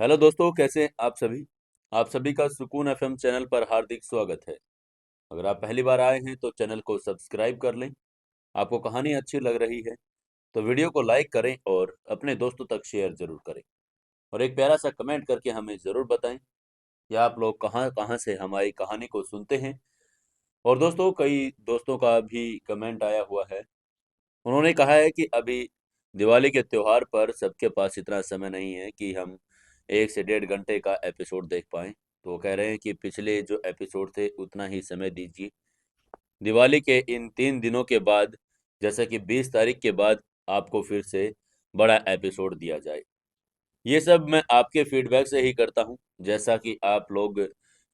Hello दोस्तों, कैसे हैं आप सभी। आप सभी का सुकून एफएम चैनल पर हार्दिक स्वागत है। अगर आप पहली बार आए हैं तो चैनल को सब्सक्राइब कर लें। आपको कहानी अच्छी लग रही है तो वीडियो को लाइक करें और अपने दोस्तों तक शेयर जरूर करें। और एक प्यारा सा कमेंट करके हमें ज़रूर बताएं कि आप लोग कहाँ कहाँ से हमारी कहानी को सुनते हैं। और दोस्तों, कई दोस्तों का भी कमेंट आया हुआ है। उन्होंने कहा है कि अभी दिवाली के त्योहार पर सबके पास इतना समय नहीं है कि हम 1 से 1.5 घंटे का एपिसोड देख पाएँ। तो वो कह रहे हैं कि पिछले जो एपिसोड थे उतना ही समय दीजिए। दिवाली के इन 3 दिनों के बाद, जैसा कि 20 तारीख के बाद आपको फिर से बड़ा एपिसोड दिया जाए। ये सब मैं आपके फीडबैक से ही करता हूँ। जैसा कि आप लोग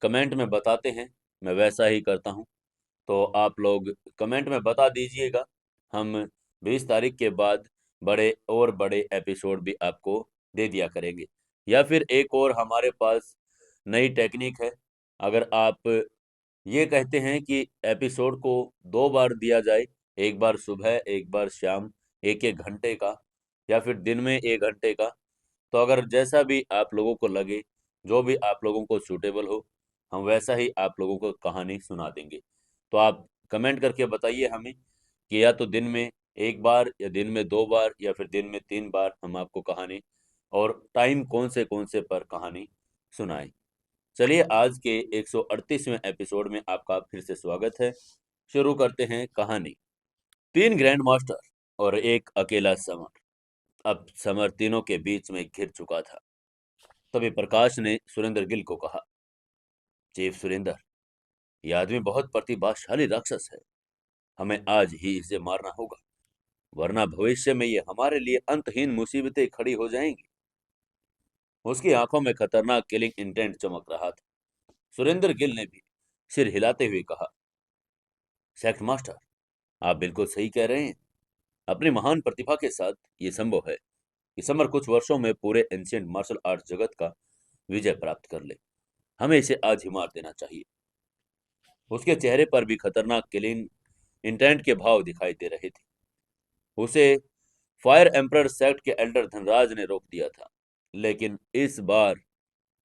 कमेंट में बताते हैं, मैं वैसा ही करता हूँ। तो आप लोग कमेंट में बता दीजिएगा। हम 20 तारीख के बाद बड़े एपिसोड भी आपको दे दिया करेंगे। या फिर एक और हमारे पास नई टेक्निक है। अगर आप ये कहते हैं कि एपिसोड को 2 बार दिया जाए, एक बार सुबह, एक बार शाम, 1-1 घंटे का, या फिर दिन में 1 घंटे का, तो अगर जैसा भी आप लोगों को लगे, जो भी आप लोगों को सूटेबल हो, हम वैसा ही आप लोगों को कहानी सुना देंगे। तो आप कमेंट करके बताइए हमें कि या तो दिन में 1 बार, या दिन में 2 बार, या फिर दिन में 3 बार हम आपको कहानी, और टाइम कौन से पर कहानी सुनाएं। चलिए, आज के 138वें एपिसोड में आपका फिर से स्वागत है। शुरू करते हैं कहानी। 3 ग्रैंड मास्टर और एक अकेला समर। अब समर तीनों के बीच में घिर चुका था। तभी प्रकाश ने सुरेंद्र गिल को कहा, चीफ सुरेंद्र, यह आदमी बहुत प्रतिभाशाली राक्षस है। हमें आज ही इसे मारना होगा, वरना भविष्य में ये हमारे लिए अंतहीन मुसीबतें खड़ी हो जाएंगी। उसकी आंखों में खतरनाक किलिंग इंटेंट चमक रहा था। सुरेंद्र गिल ने भी सिर हिलाते हुए कहा, सेक्ट मास्टर, आप बिल्कुल सही कह रहे हैं। अपनी महान प्रतिभा के साथ ये संभव है कि समर कुछ वर्षों में पूरे एंशिएंट मार्शल आर्ट जगत का विजय प्राप्त कर ले। हमें इसे आज ही मार देना चाहिए। उसके चेहरे पर भी खतरनाक किलिंग इंटेंट के भाव दिखाई दे रहे थे। उसे फायर एम्परर सेक्ट के एल्डर धनराज ने रोक दिया था, लेकिन इस बार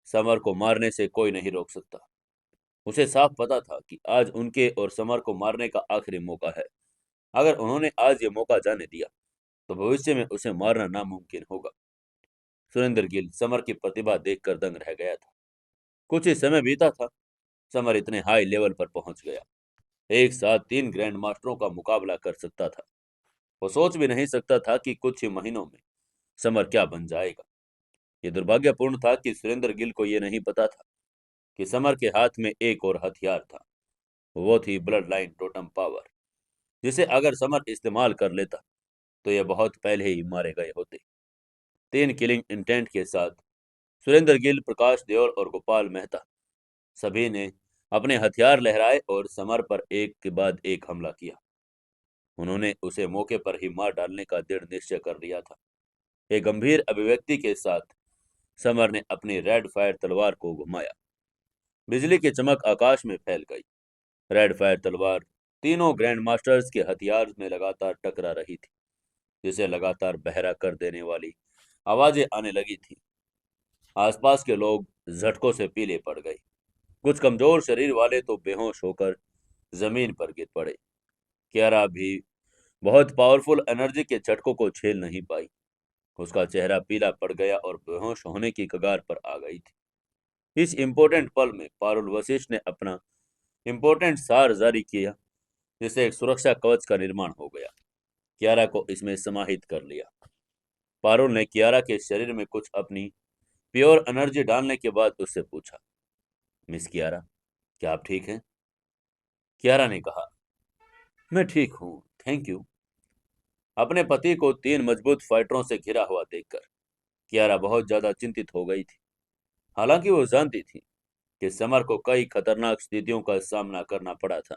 समर को मारने से कोई नहीं रोक सकता। उसे साफ पता था कि आज उनके और समर को मारने का आखिरी मौका है। अगर उन्होंने आज ये मौका जाने दिया तो भविष्य में उसे मारना नामुमकिन होगा। सुरेंद्र गिल समर की प्रतिभा देखकर दंग रह गया था। कुछ ही समय बीता था, समर इतने हाई लेवल पर पहुंच गया। एक साथ 3 ग्रैंड मास्टरों का मुकाबला कर सकता था। वो सोच भी नहीं सकता था कि कुछ ही महीनों में समर क्या बन जाएगा। ये दुर्भाग्यपूर्ण था कि सुरेंद्र गिल को यह नहीं पता था कि समर के हाथ में एक और हथियार था। वो थी ब्लड लाइन टोटम पावर, जिसे अगर समर इस्तेमाल कर लेता तो ये बहुत पहले ही मारे गए होते। 3 किलिंग इंटेंट के साथ सुरेंद्र गिल, प्रकाश देओल और गोपाल मेहता सभी ने अपने हथियार लहराए और समर पर एक के बाद एक हमला किया। उन्होंने उसे मौके पर ही मार डालने का दृढ़ निश्चय कर लिया था। एक गंभीर अभिव्यक्ति के साथ समर ने अपनी रेड फायर तलवार को घुमाया। बिजली की चमक आकाश में फैल गई। रेड फायर तलवार तीनों ग्रैंड मास्टर्स के हथियार में लगातार टकरा रही थी, जिसे लगातार बहरा कर देने वाली आवाजें आने लगी थी। आसपास के लोग झटकों से पीले पड़ गए। कुछ कमजोर शरीर वाले तो बेहोश होकर जमीन पर गिर पड़े। कियारा भी बहुत पावरफुल एनर्जी के झटकों को झेल नहीं पाई। उसका चेहरा पीला पड़ गया और बेहोश होने की कगार पर आ गई थी। इस इम्पोर्टेंट पल में पारुल वशिष्ठ ने अपना इम्पोर्टेंट सार जारी किया, जिससे एक सुरक्षा कवच का निर्माण हो गया। कियारा को इसमें समाहित कर लिया। पारुल ने कियारा के शरीर में कुछ अपनी प्योर एनर्जी डालने के बाद उससे पूछा, मिस कियारा, क्या आप ठीक हैं? कियारा ने कहा, मैं ठीक हूँ, थैंक यू। अपने पति को 3 मजबूत फाइटरों से घिरा हुआ देखकर कियारा बहुत ज्यादा चिंतित हो गई थी। हालांकि वो जानती थी कि समर को कई खतरनाक स्थितियों का सामना करना पड़ा था,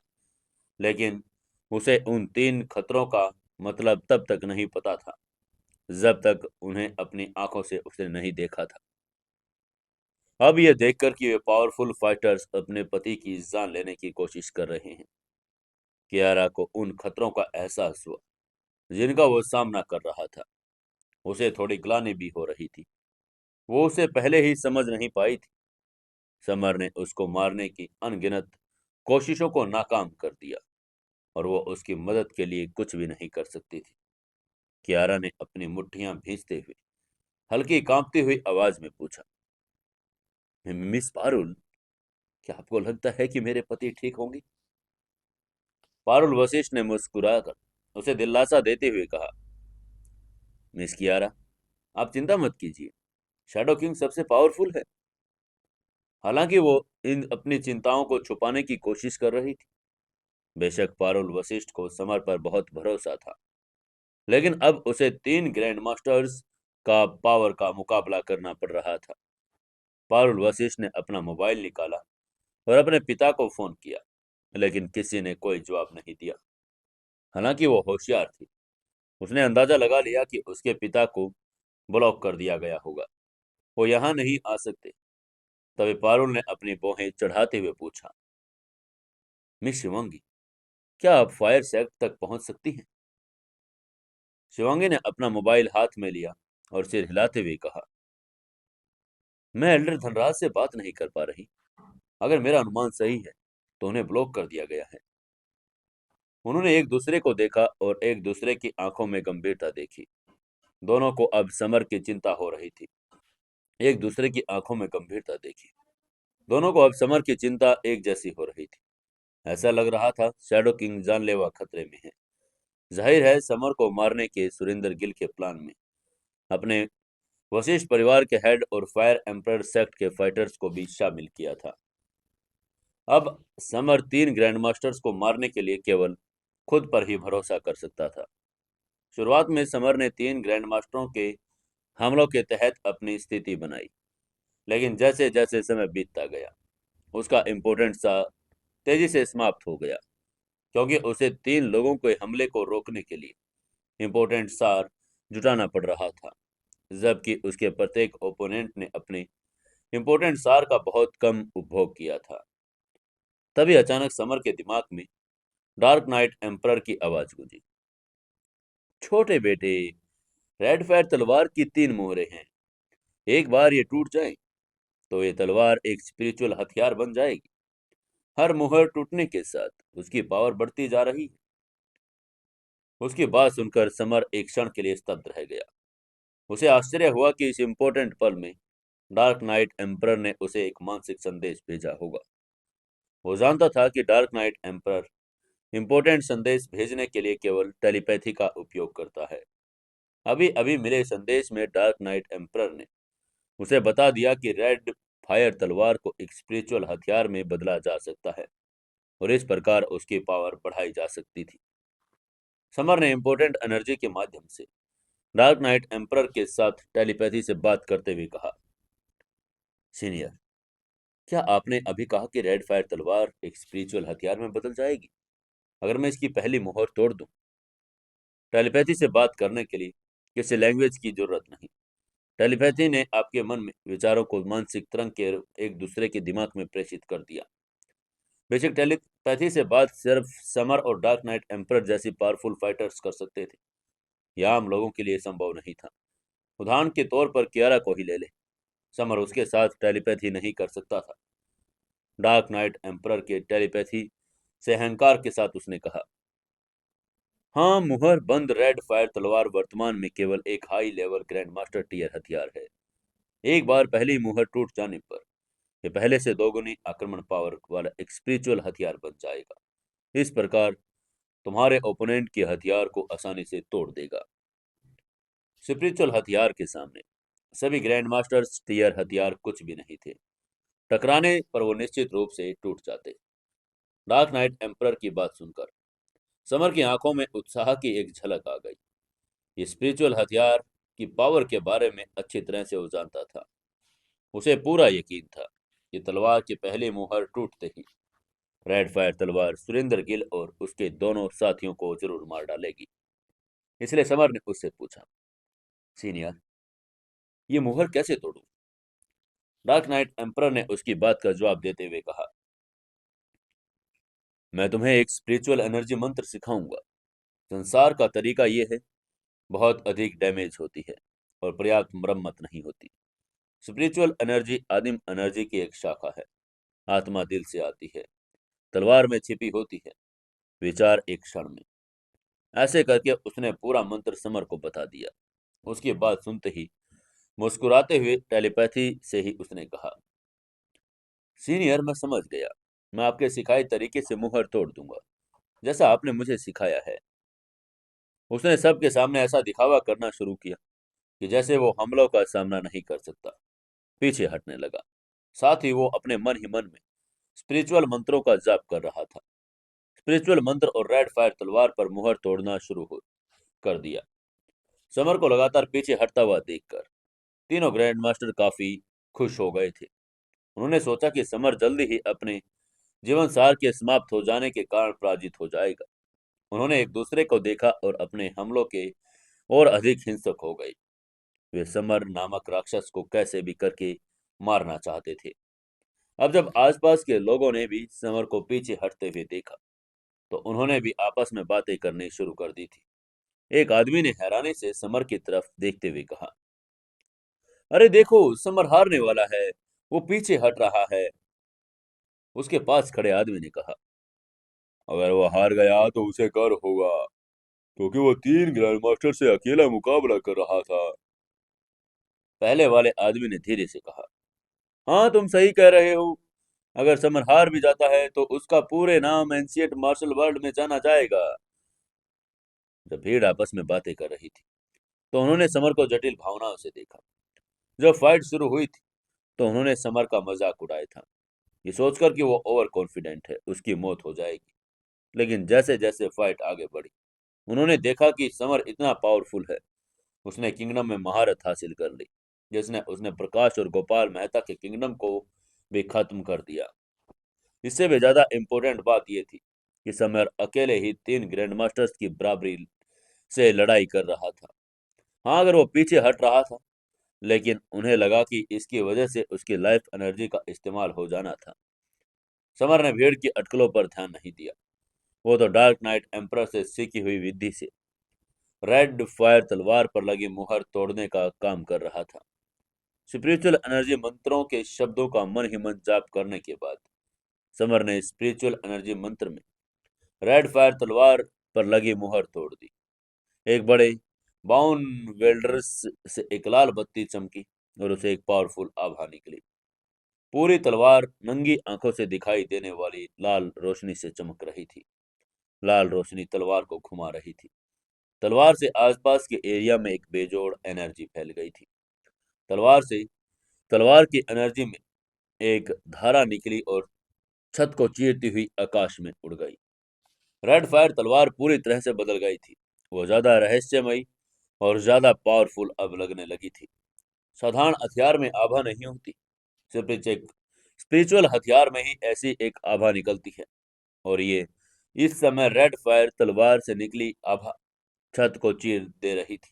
लेकिन उसे उन 3 खतरों का मतलब तब तक नहीं पता था जब तक उन्हें अपनी आंखों से उसने नहीं देखा था। अब यह देखकर कि वे पावरफुल फाइटर्स अपने पति की जान लेने की कोशिश कर रहे हैं, कियारा को उन खतरों का एहसास हुआ जिनका वो सामना कर रहा था। उसे थोड़ी ग्लानि भी हो रही थी। वो उसे पहले ही समझ नहीं पाई थी। समर ने उसको मारने की अनगिनत कोशिशों को नाकाम कर दिया और वो उसकी मदद के लिए कुछ भी नहीं कर सकती थी। कियारा ने अपनी मुट्ठियां भींचते हुए हल्की कांपती हुई आवाज में पूछा, मिस पारुल, क्या आपको लगता है कि मेरे पति ठीक होंगे? पारुल वशिष्ठ ने मुस्कुराकर उसे दिलासा देते हुए कहा, मिस कियारा, आप चिंता मत कीजिए। शैडो किंग सबसे पावरफुल है। हालांकि वो इन अपनी चिंताओं को छुपाने की कोशिश कर रही थी। बेशक पारुल वशिष्ठ को समर पर बहुत भरोसा था, लेकिन अब उसे 3 ग्रैंड मास्टर्स का पावर का मुकाबला करना पड़ रहा था। पारुल वशिष्ठ ने अपना मोबाइल निकाला और अपने पिता को फोन किया, लेकिन किसी ने कोई जवाब नहीं दिया। हालांकि वो होशियार थी। उसने अंदाजा लगा लिया कि उसके पिता को ब्लॉक कर दिया गया होगा। वो यहाँ नहीं आ सकते। तभी पारुल ने अपनी भौहें चढ़ाते हुए पूछा, मिस शिवांगी, क्या आप फायर सेक्ट तक पहुंच सकती हैं? शिवांगी ने अपना मोबाइल हाथ में लिया और सिर हिलाते हुए कहा, मैं एल्डर धनराज से बात नहीं कर पा रही। अगर मेरा अनुमान सही है तो उन्हें ब्लॉक कर दिया गया है। उन्होंने एक दूसरे को देखा और एक दूसरे की आंखों में गंभीरता देखी। दोनों को अब समर की चिंता हो रही थी। एक दूसरे की आंखों में गंभीरता देखी। दोनों को अब समर की चिंता एक जैसी हो रही थी। ऐसा लग रहा था शैडो किंग जानलेवा खतरे में है। जाहिर है समर को मारने के सुरेंद्र गिल के प्लान में अपने वशिष्ठ परिवार के हेड और फायर एम्पर सेक्ट के फाइटर्स को भी शामिल किया था। अब समर 3 ग्रैंड मास्टर्स को मारने के लिए केवल खुद पर ही भरोसा कर सकता था। शुरुआत में समर ने 3 ग्रैंड मास्टरों के हमलों के तहत अपनी स्थिति बनाई, लेकिन जैसे जैसे समय बीतता गया उसका इम्पोर्टेंट सा तेजी से समाप्त हो गया, क्योंकि उसे 3 लोगों के हमले को रोकने के लिए इम्पोर्टेंट सार जुटाना पड़ रहा था, जबकि उसके प्रत्येक ओपोनेंट ने अपने इम्पोर्टेंट सार का बहुत कम उपभोग किया था। तभी अचानक समर के दिमाग में डार्क नाइट एम्परर की आवाज गूंजी, छोटे बेटे, रेड फायर तलवार की 3 मोहरें हैं। एक बार ये टूट जाए तो ये तलवार एक स्पिरिचुअल हथियार बन जाएगी। हर मुहर टूटने के साथ उसकी पावर बढ़ती जा रही है। उसकी बात सुनकर समर एक क्षण के लिए स्तब्ध रह गया। उसे आश्चर्य हुआ कि इस इम्पोर्टेंट पल में डार्क नाइट एम्परर ने उसे एक मानसिक संदेश भेजा होगा। वो जानता था कि डार्क नाइट एम्परर इम्पोर्टेंट संदेश भेजने के लिए केवल टेलीपैथी का उपयोग करता है। अभी अभी मिले संदेश में डार्क नाइट एम्परर ने उसे बता दिया कि रेड फायर तलवार को एक स्पिरिचुअल हथियार में बदला जा सकता है और इस प्रकार उसकी पावर बढ़ाई जा सकती थी। समर ने इम्पोर्टेंट एनर्जी के माध्यम से डार्क नाइट एम्परर के साथ टेलीपैथी से बात करते हुए कहा, सीनियर, क्या आपने अभी कहा कि रेड फायर तलवार एक स्पिरिचुअल हथियार में बदल जाएगी अगर मैं इसकी पहली मोहर तोड़ दूं? टेलीपैथी से बात करने के लिए किसी लैंग्वेज की जरूरत नहीं। टेलीपैथी ने आपके मन में विचारों को मानसिक तरंग के एक दूसरे के दिमाग में प्रेषित कर दिया। बेसिक टेलीपैथी से बात सिर्फ समर और डार्क नाइट एम्परर जैसी पावरफुल फाइटर्स कर सकते थे। यह आम लोगों के लिए संभव नहीं था। उदाहरण के तौर पर कियारा को ही ले ले। समर उसके साथ टेलीपैथी नहीं कर सकता था। डार्क नाइट एम्परर के टेलीपैथी से अहंकार के साथ उसने कहा, हाँ, मुहर बंद रेड फायर तलवार वर्तमान में केवल एक high level grand master tier हथियार है। एक बार पहली मुहर टूट जाने पर यह पहले से दोगुनी आक्रमण पावर वाला एक स्पिरिचुअल हथियार बन जाएगा। इस प्रकार तुम्हारे ओपोनेंट के हथियार को आसानी से तोड़ देगा। स्पिरिचुअल हथियार के सामने सभी ग्रैंड मास्टर्स टीयर हथियार कुछ भी नहीं थे। टकराने पर वो निश्चित रूप से टूट जाते। डार्क नाइट एम्परर की बात सुनकर समर की आंखों में उत्साह की एक झलक आ गई। ये स्पिरिचुअल हथियार की पावर के बारे में अच्छी तरह से वो जानता था। उसे पूरा यकीन था कि तलवार की पहली मुहर टूटते ही रेड फायर तलवार सुरेंद्र गिल और उसके दोनों साथियों को जरूर मार डालेगी। इसलिए समर ने उससे पूछा, सीनियर, ये मुहर कैसे तोड़ूं? डार्क नाइट एम्परर ने उसकी बात का जवाब देते हुए कहा, मैं तुम्हें एक स्पिरिचुअल एनर्जी मंत्र सिखाऊंगा। संसार का तरीका ये है, बहुत अधिक डैमेज होती है और पर्याप्त मरम्मत नहीं होती। स्पिरिचुअल एनर्जी आदिम एनर्जी की एक शाखा है। आत्मा दिल से आती है, तलवार में छिपी होती है, विचार एक क्षण में। ऐसे करके उसने पूरा मंत्र समर को बता दिया। उसकी बात सुनते ही मुस्कुराते हुए टेलीपैथी से ही उसने कहा, सीनियर, मैं समझ गया। मैं आपके सिखाए तरीके से मुहर तोड़ दूंगा, जैसा आपने मुझे सिखाया है। उसने सबके सामने ऐसा दिखावा करना शुरू किया कि जैसे वो हमलों का सामना नहीं कर सकता। पीछे हटने लगा। साथ ही वो अपने मन ही मन में स्पिरिचुअल मंत्रों का जाप कर रहा था। स्पिरिचुअल मंत्र और रेड फायर तलवार पर मुहर तोड़ना कर दिया। समर को लगातार पीछे हटता हुआ देखकर तीनों ग्रैंड मास्टर काफी खुश हो गए थे। उन्होंने सोचा कि समर जल्दी ही अपने जीवन सार के समाप्त हो जाने के कारण पराजित हो जाएगा। उन्होंने एक दूसरे को देखा और अपने हमलों के और अधिक हिंसक हो गए। वे समर नामक राक्षस को कैसे भी करके मारना चाहते थे। अब जब आसपास के लोगों ने भी समर को पीछे हटते हुए देखा, तो उन्होंने भी आपस में बातें करनी शुरू कर दी थी। एक आदमी ने हैरानी से समर की तरफ देखते हुए कहा, अरे देखो, समर हारने वाला है, वो पीछे हट रहा है। उसके पास खड़े आदमी ने कहा, अगर वो हार गया तो उसे कर होगा, क्योंकि वो तीन ग्रैंड मास्टर से अकेला मुकाबला कर रहा था। पहले वाले आदमी ने धीरे से कहा, हाँ, तुम सही कह रहे हो। अगर समर हार भी जाता है तो उसका पूरे नाम एंशिएंट मार्शल वर्ल्ड में जाना जाएगा। जब भीड़ आपस में बातें कर रही थी, तो उन्होंने समर को जटिल भावनाओं से देखा। जब फाइट शुरू हुई थी, तो उन्होंने समर का मजाक उड़ाया था, ये सोचकर कि वो ओवर कॉन्फिडेंट है, उसकी मौत हो जाएगी। लेकिन जैसे जैसे फाइट आगे बढ़ी, उन्होंने देखा कि समर इतना पावरफुल है। उसने किंगडम में महारत हासिल कर ली, जिसने उसने प्रकाश और गोपाल मेहता के किंगडम को भी खत्म कर दिया। इससे भी ज्यादा इम्पोर्टेंट बात यह थी कि समर अकेले ही तीन ग्रैंड मास्टर्स की बराबरी से लड़ाई कर रहा था। हाँ, अगर वो पीछे हट रहा था, लेकिन उन्हें लगा कि इसकी वजह से उसकी लाइफ एनर्जी का इस्तेमाल हो जाना था। समर ने भीड़ की अटकलों पर ध्यान नहीं दिया। वो तो डार्क नाइट एम्परर से सीखी हुई विधि से रेड फायर तलवार पर लगी मुहर तोड़ने का काम कर रहा था। स्पिरिचुअल एनर्जी मंत्रों के शब्दों का मन ही मन जाप करने के बाद समर ने स्पिरिचुअल एनर्जी मंत्र में रेड फायर तलवार पर लगी मुहर तोड़ दी। एक बड़े बाउन वेल्डर्स से एक लाल बत्ती चमकी और उसे एक पावरफुल आभा निकली। पूरी तलवार नंगी आंखों से दिखाई देने वाली लाल रोशनी से चमक रही थी। लाल रोशनी तलवार को घुमा रही थी। तलवार से आसपास के एरिया में एक बेजोड़ एनर्जी फैल गई थी। तलवार से तलवार की एनर्जी में एक धारा निकली और छत को चीरती हुई आकाश में उड़ गई। रेड फायर तलवार पूरी तरह से बदल गई थी। वो ज्यादा रहस्यमयी और ज्यादा पावरफुल अब लगने लगी थी। साधारण हथियार में आभा नहीं होती, सिर्फ एक स्पिरिचुअल हथियार में ही ऐसी एक आभा निकलती है। और ये इस समय रेड फायर तलवार से निकली आभा छत को चीर दे रही थी,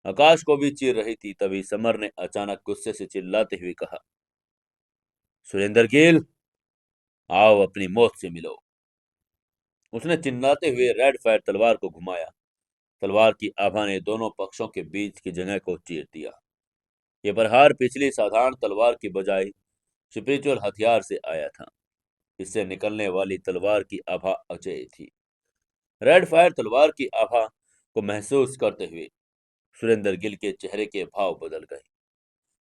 आकाश को भी चीर रही थी। तभी समर ने अचानक गुस्से से चिल्लाते हुए कहा, सुरेंद्र गिल, आओ अपनी मौत से मिलो। उसने चिल्लाते हुए रेड फायर तलवार को घुमाया। तलवार की आभा ने दोनों पक्षों के बीच की जगह को चीर दिया। यह प्रहार पिछली साधारण तलवार की बजाय स्पिरिचुअल हथियार से आया था। इससे निकलने वाली तलवार की आभा अजय थी। रेड फायर तलवार की आभा को महसूस करते हुए सुरेंद्र गिल के चेहरे के भाव बदल गए।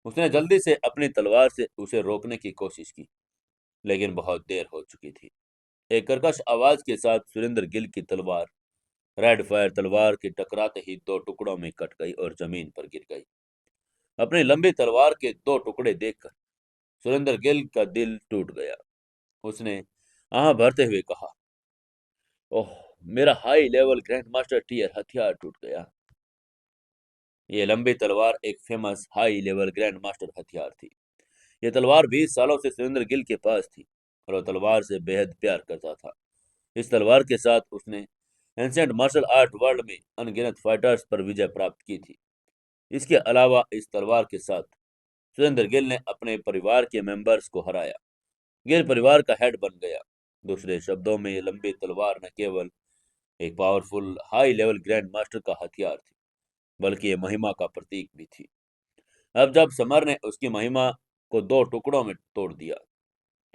उसने जल्दी से अपनी तलवार से उसे रोकने की कोशिश की, लेकिन बहुत देर हो चुकी थी। एक कर्कश आवाज के साथ सुरेंद्र गिल की तलवार रेड फायर तलवार के टकराते ही दो टुकड़ों में कट गई और जमीन पर गिर गई। अपनी लंबी तलवार के दो टुकड़े देखकर सुरेंद्र गिल का दिल टूट गया। उसने आह भरते हुए कहा, ओह, मेरा high level grand master tier हथियार टूट गया। ये लंबी तलवार एक famous high level grand master हथियार थी। यह तलवार 20 सालों से सुरेंद्र गिल के पास थी और वह तलवार से बेहद प्यार करता था। इस तलवार के साथ उसने एंशिएंट मार्शल आर्ट वर्ल्ड में अनगिनत फाइटर्स पर विजय प्राप्त की थी। इसके अलावा इस तलवार के साथ सुरेंद्र गिल ने अपने परिवार के मेंबर्स को हराया। गिल परिवार का हेड बन गया। दूसरे शब्दों में, ये लंबी तलवार न केवल एक powerful high level grand master का हथियार थी, बल्कि ये महिमा का प्रतीक भी थी। अब जब समर ने उसकी महिमा को दो टुकड़ों में तोड़ दिया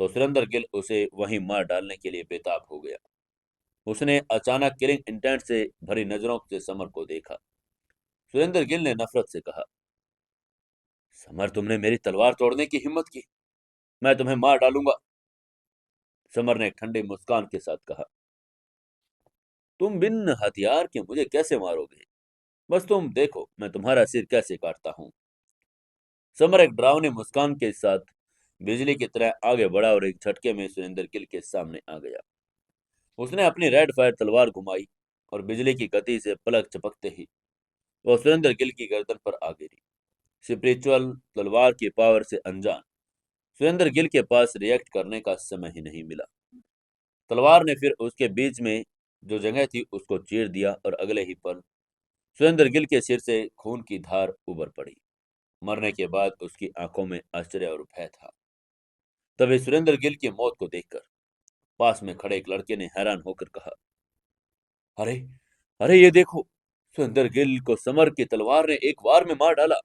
तो सुरेंद्र गिल उसे वहीं मार डालने के लिए बेताब हो गया। उसने अचानक किलिंग इंटेंट से भरी नजरों से समर को देखा। सुरेंद्र गिल ने नफरत से कहा, समर, तुमने मेरी तलवार तोड़ने की हिम्मत की, मैं तुम्हें मार डालूंगा। समर ने एक ठंडी मुस्कान के साथ कहा, तुम बिन हथियार के मुझे कैसे मारोगे? बस तुम देखो मैं तुम्हारा सिर कैसे काटता हूं। समर एक डरावनी मुस्कान के साथ बिजली की तरह आगे बढ़ा और एक झटके में सुरेंद्र गिल के सामने आ गया। उसने अपनी रेड फायर तलवार घुमाई और बिजली की गति से पलक झपकते ही वह सुरेंद्र गिल की गर्दन पर आ गिरी। स्पिरिचुअल तलवार की पावर से अनजान सुरेंद्र गिल के पास रिएक्ट करने का समय ही नहीं मिला। तलवार ने फिर उसके बीच में जो जगह थी उसको चीर दिया और अगले ही पल सुरेंद्र गिल के सिर से खून की धार उबर पड़ी। मरने के बाद उसकी आंखों में आश्चर्य और भय था। तभी सुरेंद्र गिल की मौत को देखकर पास में खड़े एक लड़के ने हैरान होकर कहा, अरे, अरे ये देखो, सुरेंद्र गिल को समर की तलवार ने एक वार में मार डाला।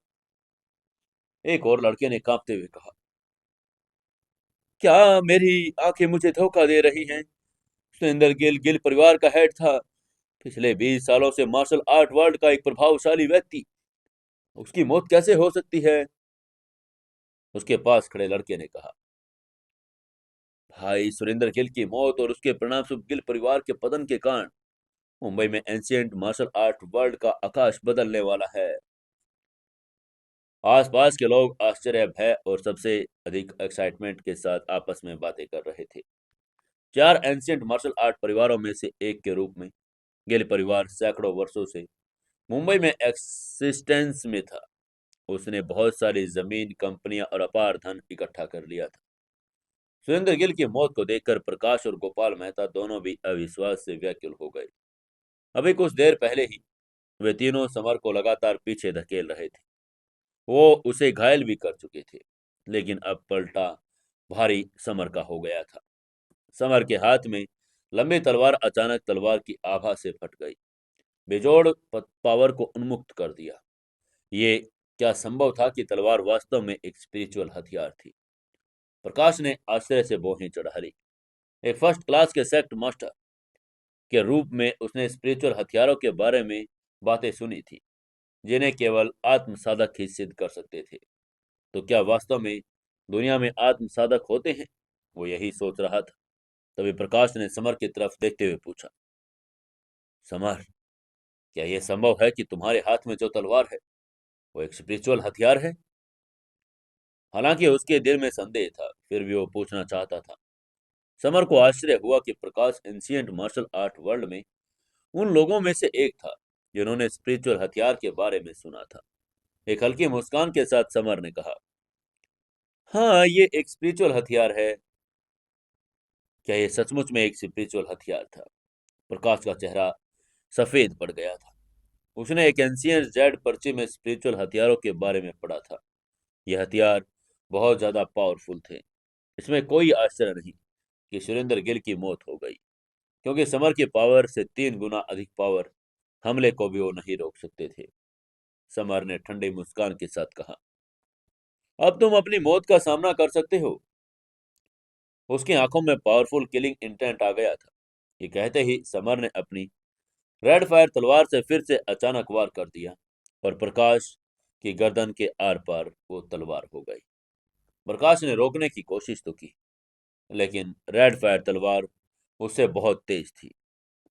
एक और लड़के ने कांपते हुए कहा, क्या मेरी आंखें मुझे धोखा दे रही हैं? सुरेंद्र गिल गिल परिवार का हेड था, पिछले 20 सालों से मार्शल आर्ट वर्ल्ड का एक प्रभावशाली व्यक्ति। उसकी मौत कैसे हो सकती है? उसके पास खड़े लड़के ने कहा, भाई, सुरेंद्र गिल की मौत और उसके परिणामस्वरूप गिल परिवार के पतन के कारण मुंबई में एंशिएंट मार्शल आर्ट वर्ल्ड का आकाश बदलने वाला है। आसपास के लोग आश्चर्य, भय और सबसे अधिक एक्साइटमेंट के साथ आपस में बातें कर रहे थे। चार एंशिएंट मार्शल आर्ट परिवारों में से एक के रूप में गिल परिवार सैकड़ों वर्षों से मुंबई में एक्सिस्टेंस में था। उसने बहुत सारी जमीन, कंपनियां और अपार धन इकट्ठा कर लिया था। सुरेंद्र गिल की मौत को देखकर प्रकाश और गोपाल मेहता दोनों भी अविश्वास से व्याकुल हो गए। अभी कुछ देर पहले ही वे तीनों समर को लगातार पीछे धकेल रहे थे। वो उसे घायल भी कर चुके थे, लेकिन अब पलटा भारी समर का हो गया था। समर के हाथ में लंबी तलवार अचानक तलवार की आभा से फट गई, बेजोड़ पावर को उन्मुक्त कर दिया। ये क्या संभव था कि तलवार वास्तव में एक स्पिरिचुअल हथियार थी? प्रकाश ने आश्चर्य से भौहें चढ़ा ली। एक फर्स्ट क्लास के सेक्ट मास्टर के रूप में उसने स्पिरिचुअल हथियारों के बारे में बातें सुनी थी, जिन्हें केवल आत्म साधक ही सिद्ध कर सकते थे। तो क्या वास्तव में दुनिया में आत्म साधक होते हैं? वो यही सोच रहा था। तभी प्रकाश ने समर की तरफ देखते हुए पूछा, समर, क्या यह संभव है कि तुम्हारे हाथ में जो तलवार है वो एक स्पिरिचुअल हथियार है? हालांकि उसके दिल में संदेह था, फिर भी वो पूछना चाहता था। समर को आश्चर्य हुआ कि प्रकाश एंशिएंट मार्शल आर्ट वर्ल्ड में उन लोगों में से एक था जिन्होंने स्पिरिचुअल हथियार के बारे में सुना था। एक हल्की मुस्कान के साथ समर ने कहा, हाँ, ये एक स्पिरिचुअल हथियार है। क्या ये सचमुच में एक स्पिरिचुअल हथियार था? प्रकाश का चेहरा सफेद पड़ गया था। उसने एक एंशियंट जेड पर्ची में स्पिरिचुअल हथियारों के बारे में पढ़ा था। ये हथियार बहुत ज्यादा पावरफुल थे। इसमें कोई आश्चर्य नहीं कि सुरेंद्र गिल की मौत हो गई, क्योंकि समर की पावर से 3 गुना अधिक पावर हमले को भी वो नहीं रोक सकते थे। समर ने ठंडी मुस्कान के साथ कहा, अब तुम अपनी मौत का सामना कर सकते हो। उसकी आंखों में पावरफुल किलिंग इंटेंट आ गया था। ये कहते ही समर ने अपनी रेड फायर तलवार से फिर से अचानक वार कर दिया और प्रकाश की गर्दन के आर पार वो तलवार हो गई। प्रकाश ने रोकने की कोशिश तो की, लेकिन रेड फायर तलवार उससे बहुत तेज थी।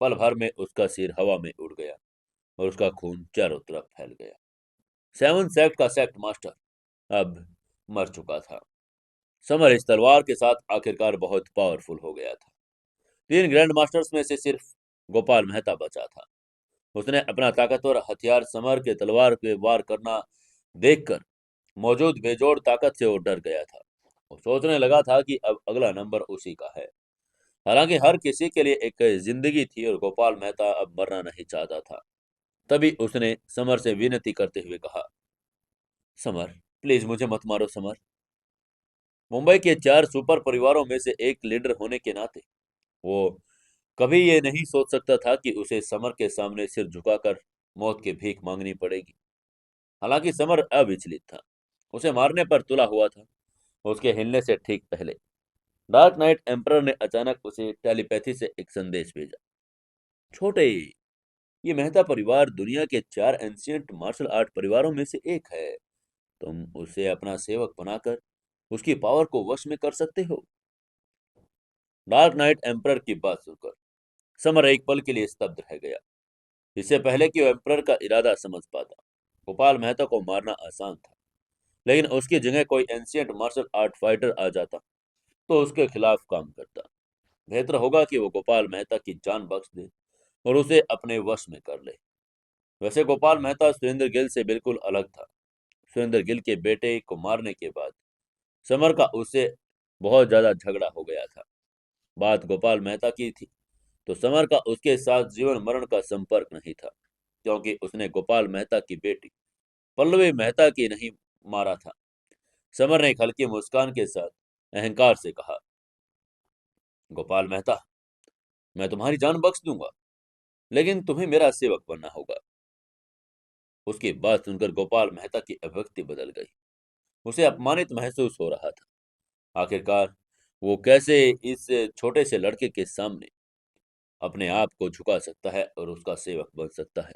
पल भर में उसका सिर हवा में उड़ गया और उसका खून चारों तरफ फैल गया। सेवन सेक्ट का सेक्ट मास्टर अब मर चुका था। समर इस तलवार के साथ आखिरकार बहुत पावरफुल हो गया था। 3 ग्रैंड मास्टर्स में से सिर्फ गोपाल मेहता बचा था। उसने अपना ताकतवर हथियार समर के तलवार पे वार करना देखकर मौजूद बेजोड़ ताकत से वो डर गया था। वो सोचने लगा था कि अब अगला नंबर उसी का है। हालांकि हर किसी के लिए एक जिंदगी थी और गोपाल मेहता अब मरना नहीं चाहता था। तभी उसने समर से विनती करते हुए कहा, समर, प्लीज मुझे मत मारो समर। मुंबई के 4 सुपर परिवारों में से एक लीडर होने के नाते वो कभी ये नहीं सोच सकता था कि उसे समर के सामने सिर झुकाकर मौत की भीख मांगनी पड़ेगी। हालांकि समर अविचलित था। उसे मारने पर तुला हुआ था, उसके हिलने से ठीक पहले। डार्क नाइट एम्परर ने अचानक उसे टेलीपैथी से एक संदेश भेजा। छोटे, ये मेहता परिवार दुनिया के 4 एंशियंट मार्शल आर्ट परिवारों में से एक है। तुम उसे अपना सेवक बनाकर उसकी पावर को वश में कर सकते हो। डार्क नाइट एम्परर की बात सुनकर समर एक पल के लिए स्तब्ध रह गया। इससे पहले कि वो एम्परर का इरादा समझ पाता, गोपाल मेहता को मारना आसान था, लेकिन उसकी जगह कोई एंशियंट मार्शल आर्ट फाइटर आ जाता तो उसके खिलाफ काम करता। बेहतर होगा कि वो गोपाल मेहता की जान बख्श दे और उसे अपने वश में कर ले। वैसे गोपाल मेहता सुरेंद्र गिल से बिल्कुल अलग था। सुरेंद्र गिल के बेटे को मारने के बाद समर का उससे बहुत ज्यादा झगड़ा हो गया था। बात गोपाल मेहता की थी तो समर का उसके साथ जीवन मरण का संपर्क नहीं था, क्योंकि उसने गोपाल मेहता की बेटी पल्लवी मेहता की नहीं मारा था। समर ने एक हल्की मुस्कान के साथ अहंकार से कहा, गोपाल मेहता, मैं तुम्हारी जान बख्श दूंगा, लेकिन तुम्हें मेरा सेवक बनना होगा। उसकी बात सुनकर गोपाल मेहता की अभिव्यक्ति बदल गई। उसे अपमानित महसूस हो रहा था। आखिरकार वो कैसे इस छोटे से लड़के के सामने अपने आप को झुका सकता है और उसका सेवक बन सकता है।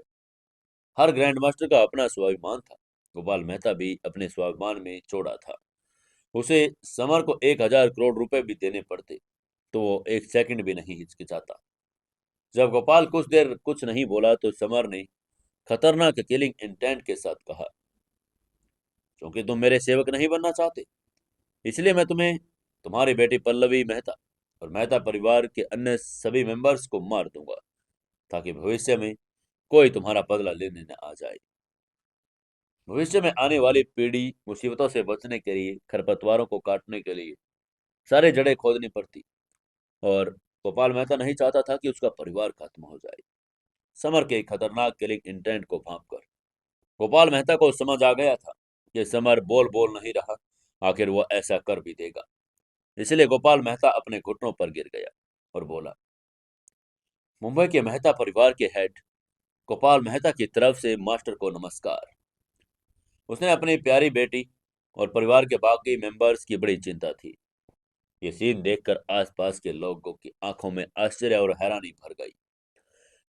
हर ग्रैंड मास्टर का अपना स्वाभिमान था। गोपाल मेहता भी अपने स्वाभिमान में चौड़ा था। उसे समर को 1,000 करोड़ रुपए भी देने पड़ते तो वो एक सेकंड भी नहीं हिचकिचाता। जब गोपाल कुछ देर कुछ नहीं बोला तो समर ने खतरनाक किलिंग इंटेंट के साथ कहा, क्योंकि तुम मेरे सेवक नहीं बनना चाहते, इसलिए मैं तुम्हें, तुम्हारी बेटी पल्लवी मेहता और मेहता परिवार के अन्य सभी मेंबर्स को मार दूंगा, ताकि भविष्य में कोई तुम्हारा बदला लेने न आ जाए। भविष्य में आने वाली पीढ़ी मुसीबतों से बचने के लिए खरपतवारों को काटने के लिए सारे जड़ें खोदनी पड़ती, और गोपाल मेहता नहीं चाहता था कि उसका परिवार खत्म हो जाए। समर के खतरनाक किलिंग इंटेंट को भांपकर गोपाल मेहता को समझ आ गया था कि समर बोल बोल नहीं रहा, आखिर वो ऐसा कर भी देगा। इसलिए गोपाल मेहता अपने घुटनों पर गिर गया और बोला, मुंबई के मेहता परिवार के हेड गोपाल मेहता की तरफ से मास्टर को नमस्कार। उसने अपनी प्यारी बेटी और परिवार के बाकी मेंबर्स की बड़ी चिंता थी। ये सीन देखकर आसपास के लोगों की आंखों में आश्चर्य और हैरानी भर गई।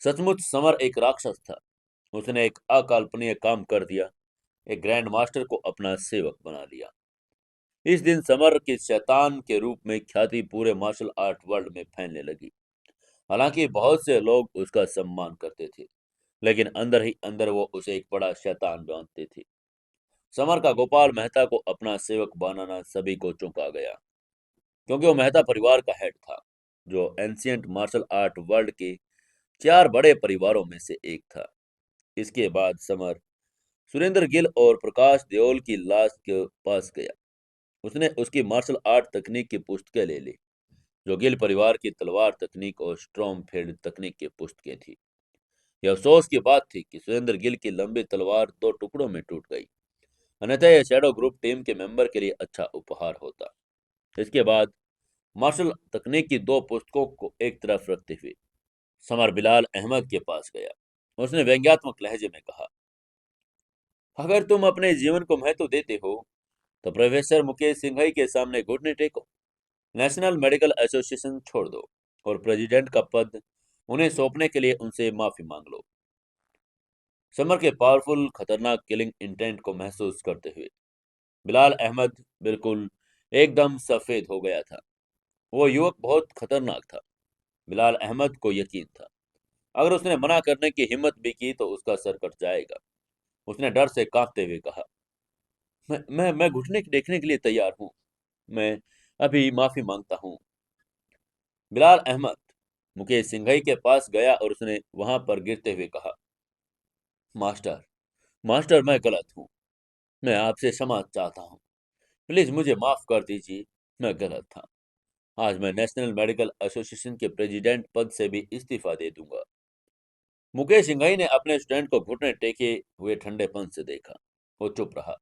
सचमुच समर एक राक्षस था। उसने एक अकल्पनीय काम कर दिया, एक ग्रैंड मास्टर को अपना सेवक बना लिया। इस दिन समर की शैतान के रूप में ख्याति पूरे मार्शल आर्ट वर्ल्ड में फैलने लगी। हालांकि बहुत से लोग उसका सम्मान करते थे, लेकिन अंदर ही अंदर वो उसे एक बड़ा शैतान मानते थे। समर का गोपाल मेहता को अपना सेवक बनाना सभी को चौंका गया, क्योंकि वो मेहता परिवार का हेड था, जो एंशियंट मार्शल आर्ट वर्ल्ड के 4 बड़े परिवारों में से एक था। इसके बाद समर सुरेंद्र गिल और प्रकाश देओल की लाश के पास गया। उसने उसकी मार्शल आर्ट तकनीक की पुस्तकें ले ली, जो गिल परिवार की तलवार तकनीक और स्ट्रॉम फील्ड तकनीक की पुस्तकें थी। यह अफसोस की बात थी कि सुरेंद्र गिल की लंबी तलवार 2 टुकड़ों में टूट गई, अन्यथा यह शैडो ग्रुप टीम के मेंबर के लिए अच्छा उपहार होता। इसके बाद मार्शल तकनीक की 2 पुस्तकों को एक तरफ रखते हुए समर बिलाल अहमद के पास गया। उसने व्यंग्यात्मक लहजे में कहा, अगर तुम अपने जीवन को महत्व देते हो तो प्रोफेसर मुकेश सिंघई के सामने घुटने टेको, नेशनल मेडिकल एसोसिएशन छोड़ दो और प्रेसिडेंट का पद उन्हें सौंपने के लिए उनसे माफी मांग लो। समर के पावरफुल खतरनाक किलिंग इंटेंट को महसूस करते हुए बिलाल अहमद बिल्कुल एकदम सफेद हो गया था। वो युवक बहुत खतरनाक था। बिलाल अहमद को यकीन था, अगर उसने मना करने की हिम्मत भी की तो उसका सर कट जाएगा। उसने डर से कांपते हुए कहा, मैं घुटने देखने के लिए तैयार हूँ। मैं अभी माफी मांगता हूँ। बिलाल अहमद मुकेश सिंघई के पास गया और उसने वहां पर गिरते हुए कहा, मास्टर, मास्टर, मैं गलत हूँ। मैं आपसे क्षमा चाहता हूँ। प्लीज मुझे माफ कर दीजिए। मैं गलत था। आज मैं नेशनल मेडिकल एसोसिएशन के प्रेसिडेंट पद से भी इस्तीफा दे दूंगा। मुकेश सिंघई ने अपने स्टूडेंट को घुटने टेके हुए ठंडेपन से देखा। वो चुप रहा।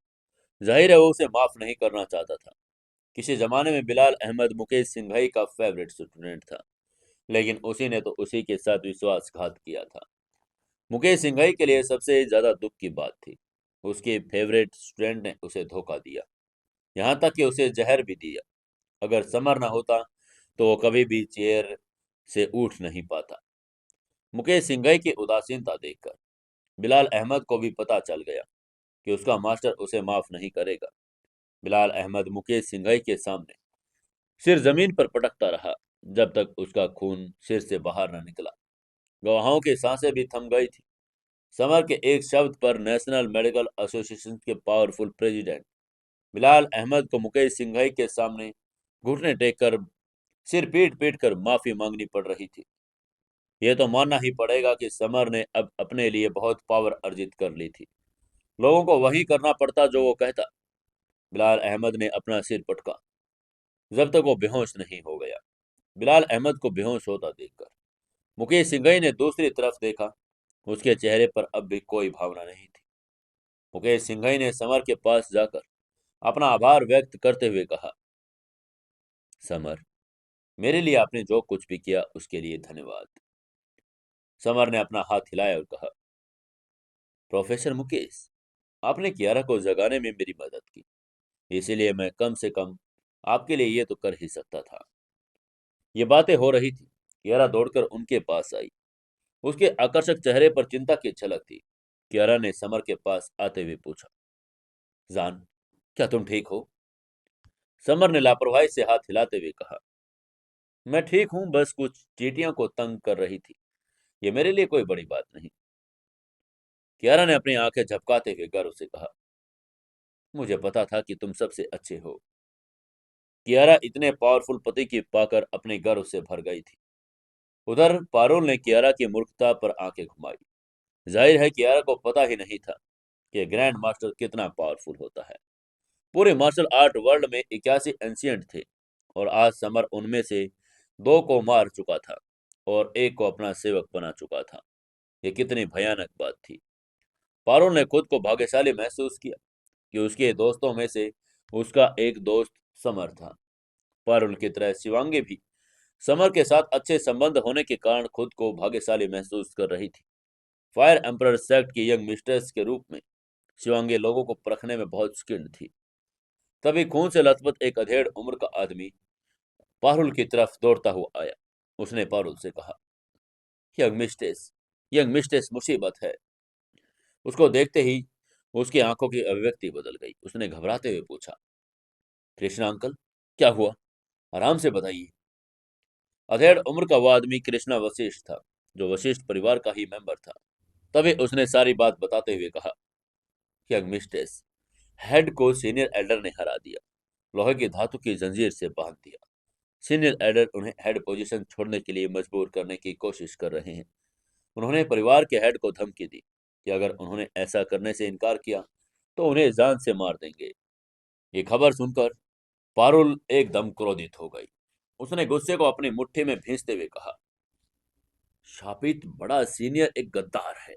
जाहिर है वो उसे माफ नहीं करना चाहता था। किसी जमाने में बिलाल अहमद मुकेश सिंघई का फेवरेट स्टूडेंट था, लेकिन उसी ने तो उसी के साथ विश्वासघात किया था। मुकेश सिंघई के लिए सबसे ज्यादा दुख की बात थी उसके फेवरेट स्टूडेंट ने उसे धोखा दिया, यहाँ तक कि उसे जहर भी दिया। अगर समर ना होता तो वो कभी भी चेयर से उठ नहीं पाता। मुकेश सिंघई की उदासीनता देखकर बिलाल अहमद को भी पता चल गया कि उसका मास्टर उसे माफ नहीं करेगा। बिलाल अहमद मुकेश सिंघई के सामने सिर जमीन पर पटकता रहा जब तक उसका खून सिर से बाहर न निकला। गवाहों की सांसें भी थम गई थी। समर के एक शब्द पर नेशनल मेडिकल एसोसिएशन के पावरफुल प्रेसिडेंट बिलाल अहमद को मुकेश सिंघई के सामने घुटने टेक कर सिर पीट पीट कर माफी मांगनी पड़ रही थी। यह तो मानना ही पड़ेगा कि समर ने अब अपने लिए बहुत पावर अर्जित कर ली थी। लोगों को वही करना पड़ता जो वो कहता। बिलाल अहमद ने अपना सिर पटका जब तक वो बेहोश नहीं हो गया। बिलाल अहमद को बेहोश होता देखकर मुकेश सिंघई ने दूसरी तरफ देखा। उसके चेहरे पर अब भी कोई भावना नहीं थी। मुकेश सिंघई ने समर के पास जाकर अपना आभार व्यक्त करते हुए कहा, समर, मेरे लिए आपने जो कुछ भी किया उसके लिए धन्यवाद। समर ने अपना हाथ हिलाया और कहा, प्रोफेसर मुकेश, आपने कियारा को जगाने में मेरी मदद की, इसीलिए मैं कम से कम आपके लिए ये तो कर ही सकता था। ये बातें हो रही थी, कियारा दौड़कर उनके पास आई। उसके आकर्षक चेहरे पर चिंता की झलक थी। कियारा ने समर के पास आते हुए पूछा, जान, क्या तुम ठीक हो? समर ने लापरवाही से हाथ हिलाते हुए कहा, मैं ठीक हूं, बस कुछ चींटियों को तंग कर रही थी। ये मेरे लिए कोई बड़ी बात नहीं। कियारा ने अपनी आंखें झपकाते हुए गर्व से कहा, मुझे पता था कि तुम सबसे अच्छे हो। कियारा इतने पावरफुल पति की पाकर अपने गर्व से भर गई थी। उधर पारुल ने कियारा की मूर्खता पर आंखें घुमाई। जाहिर है कियारा को पता ही नहीं था कि ग्रैंड मास्टर कितना पावरफुल होता है। पूरे मार्शल आर्ट वर्ल्ड में 81 एंशियंट थे और आज समर उनमें से 2 को मार चुका था और एक को अपना सेवक बना चुका था। ये कितनी भयानक बात थी। पारुल ने खुद को भाग्यशाली महसूस किया कि उसके दोस्तों में से उसका एक दोस्त समर था। पारुल की तरह शिवांगी भी समर के साथ अच्छे संबंध होने के कारण खुद को भाग्यशाली महसूस कर रही थी। फायर एम्परर सेक्ट की यंग मिस्ट्रेस के रूप में शिवांगी लोगों को परखने में बहुत स्किल्ड थी। तभी खून से लथपथ एक अधेड़ उम्र का आदमी पारुल की तरफ दौड़ता हुआ आया। उसने पारुल से कहा, यंग मिस्ट्रेस, यंग मिस्ट्रेस, मुसीबत है। उसको देखते ही उसकी आंखों की अभिव्यक्ति बदल गई। उसने घबराते हुए पूछा, कृष्णा अंकल, क्या हुआ? आराम से बताइए। अधेड़ उम्र का वो आदमी कृष्णा वशिष्ठ था, जो वशिष्ठ परिवार का ही मेंबर था। तभी उसने सारी बात बताते हुए कहा, यंग मिस्ट्रेस, हेड को सीनियर एल्डर ने हरा दिया, लोहे की धातु की जंजीर से बांध दिया। सीनियर एल्डर उन्हें हेड पोजीशन छोड़ने के लिए मजबूर करने की कोशिश कर रहे हैं। उन्होंने परिवार के हेड को धमकी दी कि अगर उन्होंने ऐसा करने से इनकार किया तो उन्हें जान से मार देंगे। ये खबर सुनकर पारुल एकदम क्रोधित हो गई। उसने गुस्से को अपनी मुट्ठी में भींचते हुए कहा, शापित बड़ा सीनियर एक गद्दार है।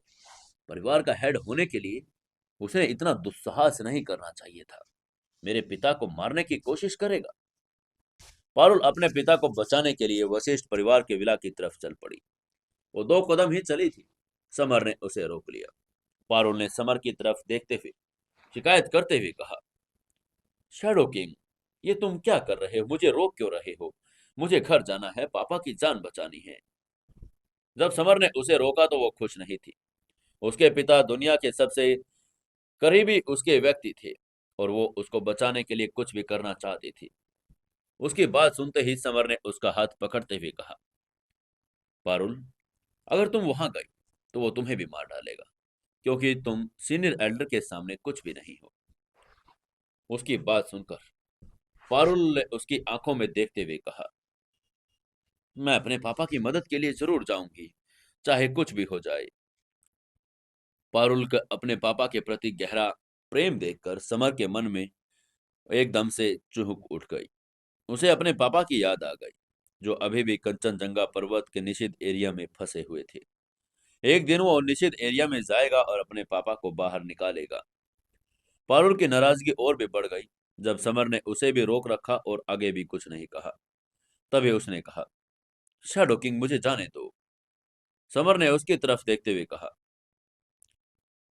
परिवार का हेड होने के लिए उसे इतना दुस्साहस नहीं करना चाहिए था। मेरे पिता को मारने की कोशिश करेगा। पारुल अपने पिता को बचाने के लिए वशिष्ठ परिवार के विला की तरफ चल पड़ी। वो 2 कदम ही चली थी, समर ने उसे रोक लिया। पारुल ने समर की तरफ देखते हुए शिकायत करते हुए कहा, शैडो किंग, ये तुम क्या कर रहे हो? मुझे रोक क्यों रहे हो? मुझे घर जाना है, पापा की जान बचानी है। जब समर ने उसे रोका तो वो खुश नहीं थी। उसके पिता दुनिया के सबसे करीबी उसके व्यक्ति थे और वो उसको बचाने के लिए कुछ भी करना चाहती थी। उसकी बात सुनते ही समर ने उसका हाथ पकड़ते हुए कहा, पारुल, अगर तुम वहां गई तो वो तुम्हें भी मार डालेगा, क्योंकि तुम सीनियर एल्डर के सामने कुछ भी नहीं हो। उसकी बात सुनकर पारुल ने उसकी आंखों में देखते हुए कहा, मैं अपने पापा की मदद के लिए जरूर जाऊंगी, चाहे कुछ भी हो जाए। पारुल का अपने पापा के प्रति गहरा प्रेम देखकर समर के मन में एकदम से चुहक उठ गई। उसे अपने पापा की याद आ गई, जो अभी भी कंचनजंगा पर्वत के निषिद्ध एरिया में फंसे हुए थे। एक दिन वो निषिद्ध एरिया में जाएगा और अपने पापा को बाहर निकालेगा। पारुल की नाराजगी और भी बढ़ गई जब समर ने उसे भी रोक रखा और आगे भी कुछ नहीं कहा। तभी उसने कहा, शैडो किंग, मुझे जाने दो। समर ने उसकी तरफ देखते हुए कहा,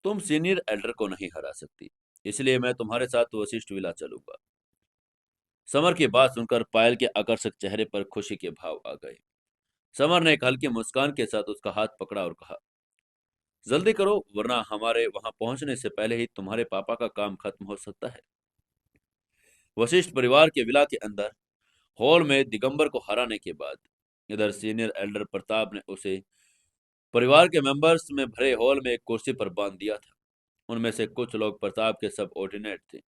तुम सीनियर एल्डर को नहीं हरा सकती, इसलिए मैं तुम्हारे साथ वशिष्ठ विला चलूंगा। समर की बात सुनकर पायल के आकर्षक चेहरे पर खुशी के भाव आ गए। समर ने एक हल्की मुस्कान के साथ उसका हाथ पकड़ा और कहा, जल्दी करो, वरना हमारे वहां पहुंचने से पहले ही तुम्हारे पापा का काम खत्म हो सकता है। वशिष्ठ परिवार के विला के अंदर हॉल में दिगंबर को हराने के बाद इधर सीनियर एल्डर प्रताप ने उसे परिवार के मेंबर्स में भरे हॉल में एक कुर्सी पर बांध दिया था। उनमें से कुछ लोग प्रताप के सबऑर्डिनेट थे,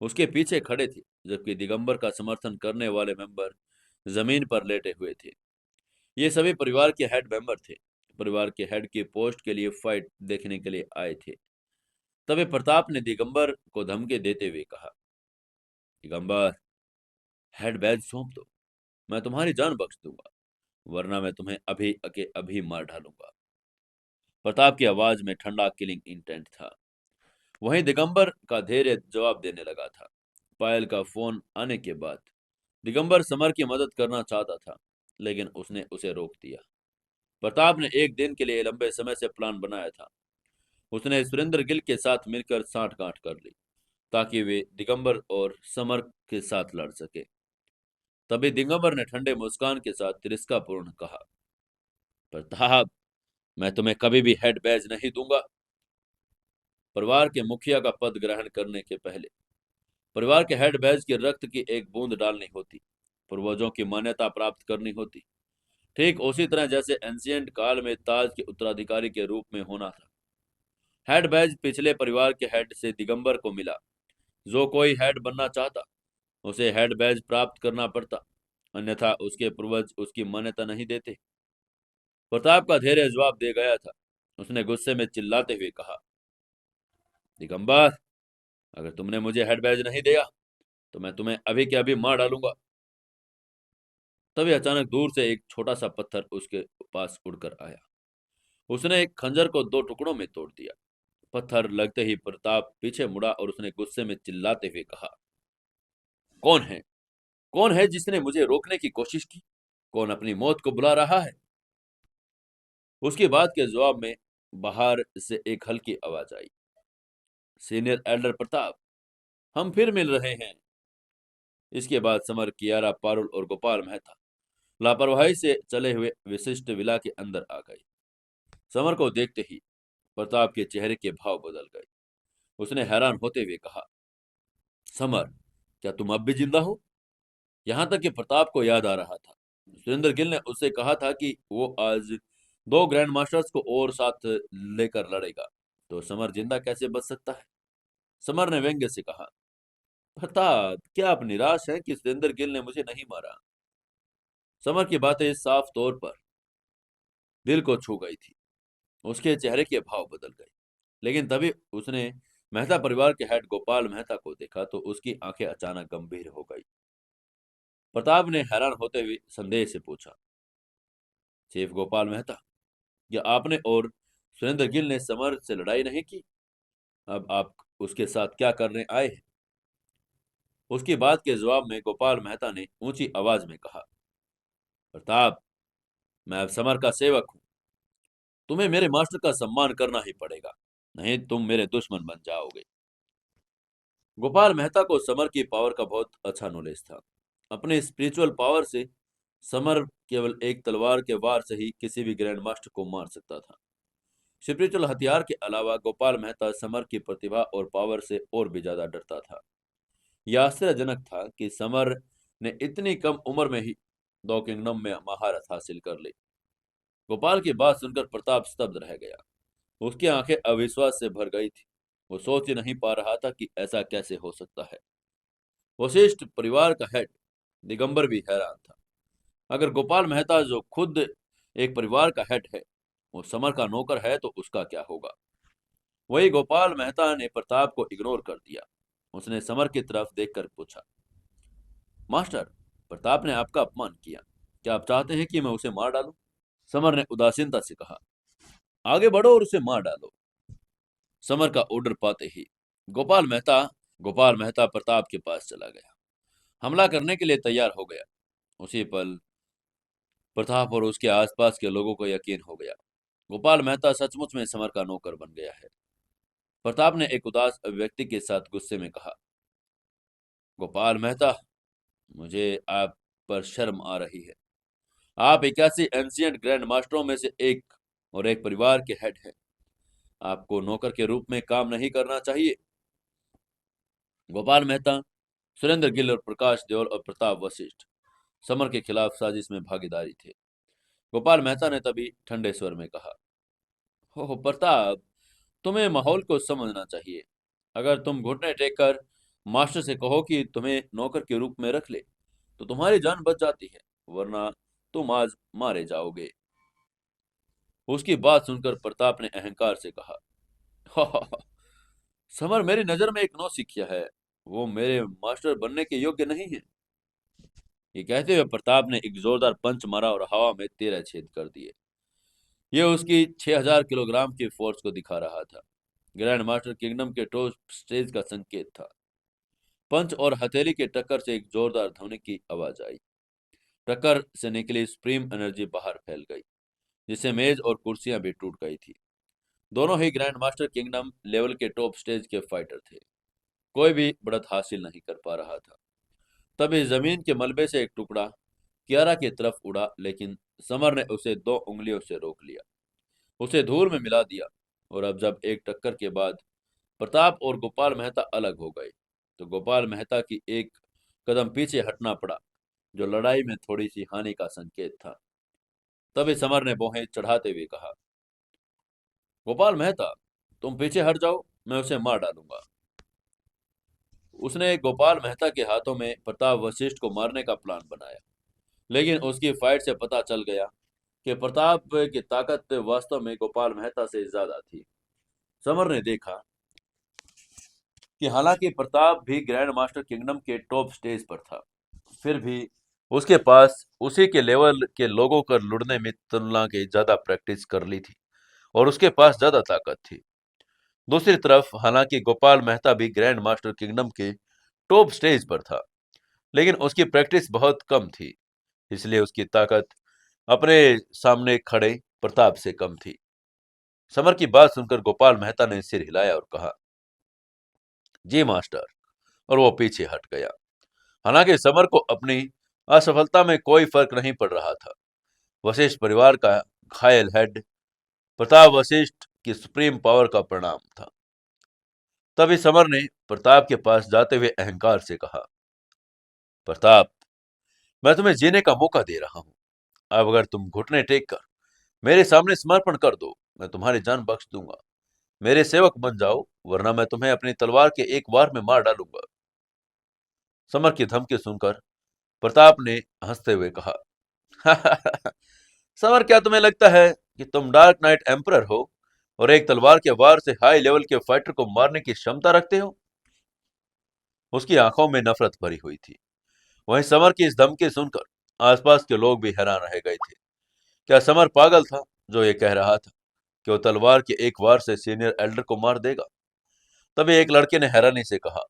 उसके पीछे खड़े थे, जबकि दिगंबर का समर्थन करने वाले मेंबर जमीन पर लेटे हुए थे। ये सभी परिवार के हेड मेंबर थे, परिवार के हेड की पोस्ट के लिए फाइट देखने के लिए आए थे। तभी प्रताप ने दिगंबर को धमकी देते हुए कहा, दिगंबर, हेड बैज सौंप दो, मैं तुम्हारी जान बख्श दूंगा, वरना मैं तुम्हें अभी के अभी मार डालूंगा। प्रताप की आवाज में ठंडा किलिंग इंटेंट था। वहीं दिगंबर का धैर्य जवाब देने लगा था। पायल का फोन आने के बाद दिगंबर समर की मदद करना चाहता था, लेकिन उसने उसे रोक दिया। प्रताप ने एक दिन के लिए लंबे समय से प्लान बनाया था। उसने सुरेंद्र गिल के साथ मिलकर सांठ-गांठ कर ली, ताकि वे दिगंबर और समर के साथ लड़ सके। तभी दिगंबर ने ठंडे मुस्कान के साथ तिरस्कापूर्ण कहा, प्रताप, मैं तुम्हें कभी भी हेड बैज नहीं दूंगा। परिवार के मुखिया का पद ग्रहण करने के पहले परिवार के हेड बैज के रक्त की एक बूंद डालनी होती, पूर्वजों की मान्यता प्राप्त करनी होती, ठीक उसी तरह जैसे एंशियंट काल में ताज के उत्तराधिकारी के रूप में होना था। हेड बैज पिछले परिवार के हेड से दिगंबर को मिला। जो कोई हेड बनना चाहता, उसे हेड बैज प्राप्त करना पड़ता, अन्यथा उसके पूर्वज उसकी मान्यता नहीं देते। प्रताप का धैर्य जवाब दे गया था। उसने गुस्से में चिल्लाते हुए कहा, दिगंबर, अगर तुमने मुझे हेड बैज नहीं दिया तो मैं तुम्हें अभी के अभी मार डालूंगा। तभी अचानक दूर से एक छोटा सा पत्थर उसके पास उड़कर आया। उसने एक खंजर को दो टुकड़ों में तोड़ दिया। पत्थर लगते ही प्रताप पीछे मुड़ा और उसने गुस्से में चिल्लाते हुए कहा, कौन है? कौन है जिसने मुझे रोकने की कोशिश की? कौन अपनी मौत को बुला रहा है? उसकी बात के जवाब में बाहर से एक हल्की आवाज आई, सीनियर एल्डर प्रताप, हम फिर मिल रहे हैं। इसके बाद समर, कियारा, पारुल और गोपाल मेहता लापरवाही से चले हुए विशिष्ट विला के अंदर आ गए। समर को देखते ही प्रताप के चेहरे के भाव बदल गए। उसने हैरान होते हुए कहा, समर, क्या तुम अब भी जिंदा हो? यहां तक कि प्रताप को याद आ रहा था। सुरेंद्र गिल ने उससे कहा था कि वो आज दो ग्रैंड मास्टर्स को और साथ लेकर लड़ेगा, तो समर जिंदा कैसे बच सकता है? समर ने व्यंग्य से कहा, प्रताप, क्या आप निराश हैं कि सुरेंद्र गिल ने मुझे नहीं मारा? समर की बातें साफ तौर पर दिल को छू गई थी। उसके चेहरे के भाव बदल गए। लेकिन तभी उसने मेहता परिवार के हेड गोपाल मेहता को देखा तो उसकी आंखें अचानक गंभीर हो गई। प्रताप ने हैरान होते हुए संदेह से पूछा, चीफ गोपाल मेहता, क्या आपने और सुरेंद्र गिल ने समर से लड़ाई नहीं की? अब आप उसके साथ क्या करने आए हैं? उसकी बात के जवाब में गोपाल मेहता ने ऊंची आवाज में कहा, प्रताप, मैं अब समर का सेवक हूं। तुम्हें मेरे मास्टर का सम्मान करना ही पड़ेगा, नहीं तुम मेरे दुश्मन बन जाओगे। गोपाल मेहता को समर की पावर का बहुत अच्छा नॉलेज था। अपने स्पिरिचुअल पावर से समर केवल एक तलवार के वार से ही किसी भी ग्रैंड मास्टर को मार सकता था। स्पिरिचुअल हथियार के अलावा गोपाल मेहता समर की प्रतिभा और पावर से और भी ज्यादा डरता था। यह आश्चर्यजनक था कि समर ने इतनी कम उम्र में ही दो किंगडम में महारत हासिल कर ली। गोपाल की बात सुनकर प्रताप स्तब्ध रह गया। उसकी आंखें अविश्वास से भर गई थी। वो सोच ही नहीं पा रहा था कि ऐसा कैसे हो सकता है। वशिष्ठ परिवार का हेड दिगंबर भी हैरान था। अगर गोपाल मेहता, जो खुद एक परिवार का हेड है, वो समर का नौकर है तो उसका क्या होगा? वही गोपाल मेहता ने प्रताप को इग्नोर कर दिया। उसने समर की तरफ देखकर पूछा, मास्टर, प्रताप ने आपका अपमान किया, क्या आप चाहते हैं कि मैं उसे मार डालूं? समर ने उदासीनता से कहा, आगे बढ़ो और उसे मार डालो। समर का ऑर्डर पाते ही गोपाल मेहता गोपाल मेहता प्रताप के पास चला गया। हमला करने के लिए तैयार हो गया। उसी पल प्रताप और उसके आसपास के लोगों को यकीन हो गया, गोपाल मेहता सचमुच में समर का नौकर बन गया है। प्रताप ने एक उदास अभिव्यक्ति के साथ गुस्से में कहा। गोपाल मेहता, मुझे आप पर शर्म आ रही है। आप 81 एंशियंट ग्रैंड मास्टरों में से एक और एक परिवार के हेड हैं। आपको नौकर के रूप में काम नहीं करना चाहिए। गोपाल मेहता, सुरेंद्र गिल और प्रकाश देओल और प्रताप वशिष्ठ समर के खिलाफ साजिश में भागीदारी थे। गोपाल मेहता ने तभी ठंडे स्वर में कहा, हो प्रताप, तुम्हें माहौल को समझना चाहिए। अगर तुम घुटने टेक कर मास्टर से कहो कि तुम्हें नौकर के रूप में रख ले, तो तुम्हारी जान बच जाती है, वरना तुम आज मारे जाओगे। उसकी बात सुनकर प्रताप ने अहंकार से कहा, समर मेरी नजर में एक नौसिखिया है। वो मेरे मास्टर बनने के योग्य नहीं है। ये कहते हुए प्रताप ने एक जोरदार पंच मारा और हवा में 13 छेद कर दिए। यह उसकी 6000 किलोग्राम की फोर्स को दिखा रहा था। ग्रैंड मास्टर किंगडम के टॉप स्टेज का संकेत था। पंच और हथेली के टक्कर से एक जोरदार ध्वनि की आवाज आई। टक्कर से निकली सुप्रीम एनर्जी बाहर फैल गई, जिससे मेज और कुर्सियां भी टूट गई थी। दोनों ही ग्रैंड मास्टर किंगडम लेवल के टॉप स्टेज के फाइटर थे। कोई भी बढ़त हासिल नहीं कर पा रहा था। तभी जमीन के मलबे से एक टुकड़ा कियारा की तरफ उड़ा, लेकिन समर ने उसे 2 उंगलियों से रोक लिया, उसे धूल में मिला दिया। और अब जब एक टक्कर के बाद प्रताप और गोपाल मेहता अलग हो गए, तो गोपाल मेहता की एक कदम पीछे हटना पड़ा, जो लड़ाई में थोड़ी सी हानि का संकेत था। तभी समर ने भौहें चढ़ाते हुए कहा, गोपाल मेहता, तुम पीछे हट जाओ, मैं उसे मार डालूंगा। उसने गोपाल मेहता के हाथों में प्रताप वशिष्ठ को मारने का प्लान बनाया, लेकिन उसकी फाइट से पता चल गया कि प्रताप की ताकत वास्तव में गोपाल मेहता से ज्यादा थी। समर ने देखा कि हालांकि प्रताप भी ग्रैंड मास्टर किंगडम के टॉप स्टेज पर था, फिर भी उसके पास उसी के लेवल के लोगों कर लड़ने में तुलना के ज्यादा प्रैक्टिस कर ली थी और उसके पास ज्यादा ताकत थी। दूसरी तरफ हालांकि गोपाल मेहता भी ग्रैंड मास्टर किंगडम के टॉप स्टेज पर था, लेकिन उसकी प्रैक्टिस बहुत कम थी, इसलिए उसकी ताकत अपने सामने खड़े प्रताप से कम थी। समर की बात सुनकर गोपाल मेहता ने सिर हिलाया और कहा, जी मास्टर, और वो पीछे हट गया। हालांकि समर को अपनी असफलता में कोई फर्क नहीं पड़ रहा था। वशिष्ठ परिवार का घायल हेड प्रताप वशिष्ठ की सुप्रीम पावर का परिणाम था। तभी समर ने प्रताप के पास जाते हुए अहंकार से कहा, प्रताप, मैं तुम्हें जीने का मौका दे रहा हूं। अब अगर तुम घुटने टेक कर मेरे सामने समर्पण कर दो, मैं तुम्हारी जान बख्श दूंगा। मेरे सेवक बन जाओ, वरना मैं तुम्हें अपनी तलवार के एक वार में मार डालूंगा। समर की धमकी सुनकर प्रताप ने हंसते हुए कहा, समर, क्या तुम्हें लगता है कि तुम डार्क नाइट एम्परर हो और एक तलवार के वार से हाई लेवल के फाइटर को मारने की क्षमता रखते हो? उसकी आंखों में नफरत भरी हुई थी। वहीं समर की इस धमकी सुनकर आसपास के लोग भी हैरान रह गए थे। क्या समर पागल था जो ये कह रहा था कि वो तलवार के एक वार से सीनियर एल्डर को मार देगा? तभी एक लड़के ने हैरानी से कहा,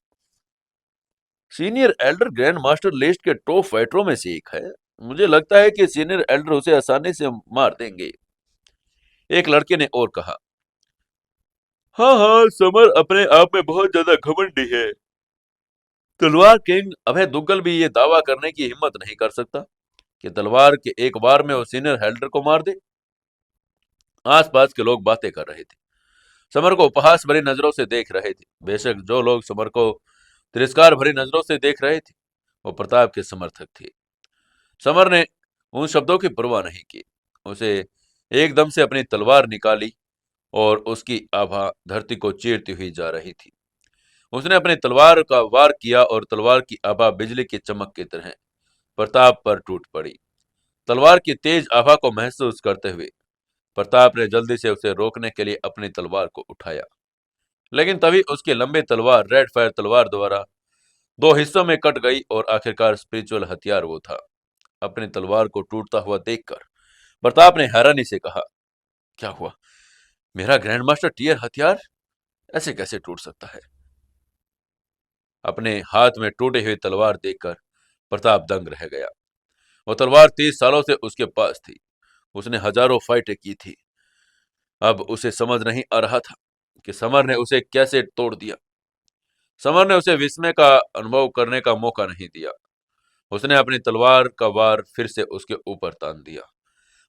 senior Elder grand master list के टॉप फाइटरों में से एक है। मुझे लगता है कि सीनियर एल्डर उसे आसानी से मार देंगे। एक लड़के ने और कहा, हाँ हाँ, समर अपने आप में बहुत ज्यादा घमंडी है। तलवार किंग अभय दुग्गल भी ये दावा करने की हिम्मत नहीं कर सकता कि तलवार के एक बार में वो सीनियर हेल्डर को मार दे। आसपास के लोग बातें कर रहे थे, समर को उपहास भरी नजरों से देख रहे थे। बेशक जो लोग समर को तिरस्कार भरी नजरों से देख रहे थे, वो प्रताप के समर्थक थे। समर ने उन शब्दों की परवाह नहीं की। उसे एकदम से अपनी तलवार निकाली और उसकी आभा धरती को चीरती हुई जा रही थी। उसने अपनी तलवार का वार किया और तलवार की आभा बिजली की चमक की तरह प्रताप पर टूट पड़ी। तलवार की तेज आभा को महसूस करते हुए प्रताप ने जल्दी से उसे रोकने के लिए अपनी तलवार को उठाया, लेकिन तभी उसकी लंबी तलवार रेड फायर तलवार द्वारा दो हिस्सों में कट गई और आखिरकार स्पिरिचुअल हथियार वो था। अपनी तलवार को टूटता हुआ देखकर प्रताप ने हैरानी से कहा, क्या हुआ? मेरा ग्रैंड मास्टर टीयर हथियार ऐसे कैसे टूट सकता है? अपने हाथ में टूटी हुई तलवार देखकर प्रताप दंग रह गया। वो तलवार 30 सालों से उसके पास थी। उसने हजारों फाइटें की थी। अब उसे समझ नहीं आ रहा था कि समर ने उसे कैसे तोड़ दिया। समर ने उसे विस्मय का अनुभव करने का मौका नहीं दिया। उसने अपनी तलवार का वार फिर से उसके ऊपर तान दिया।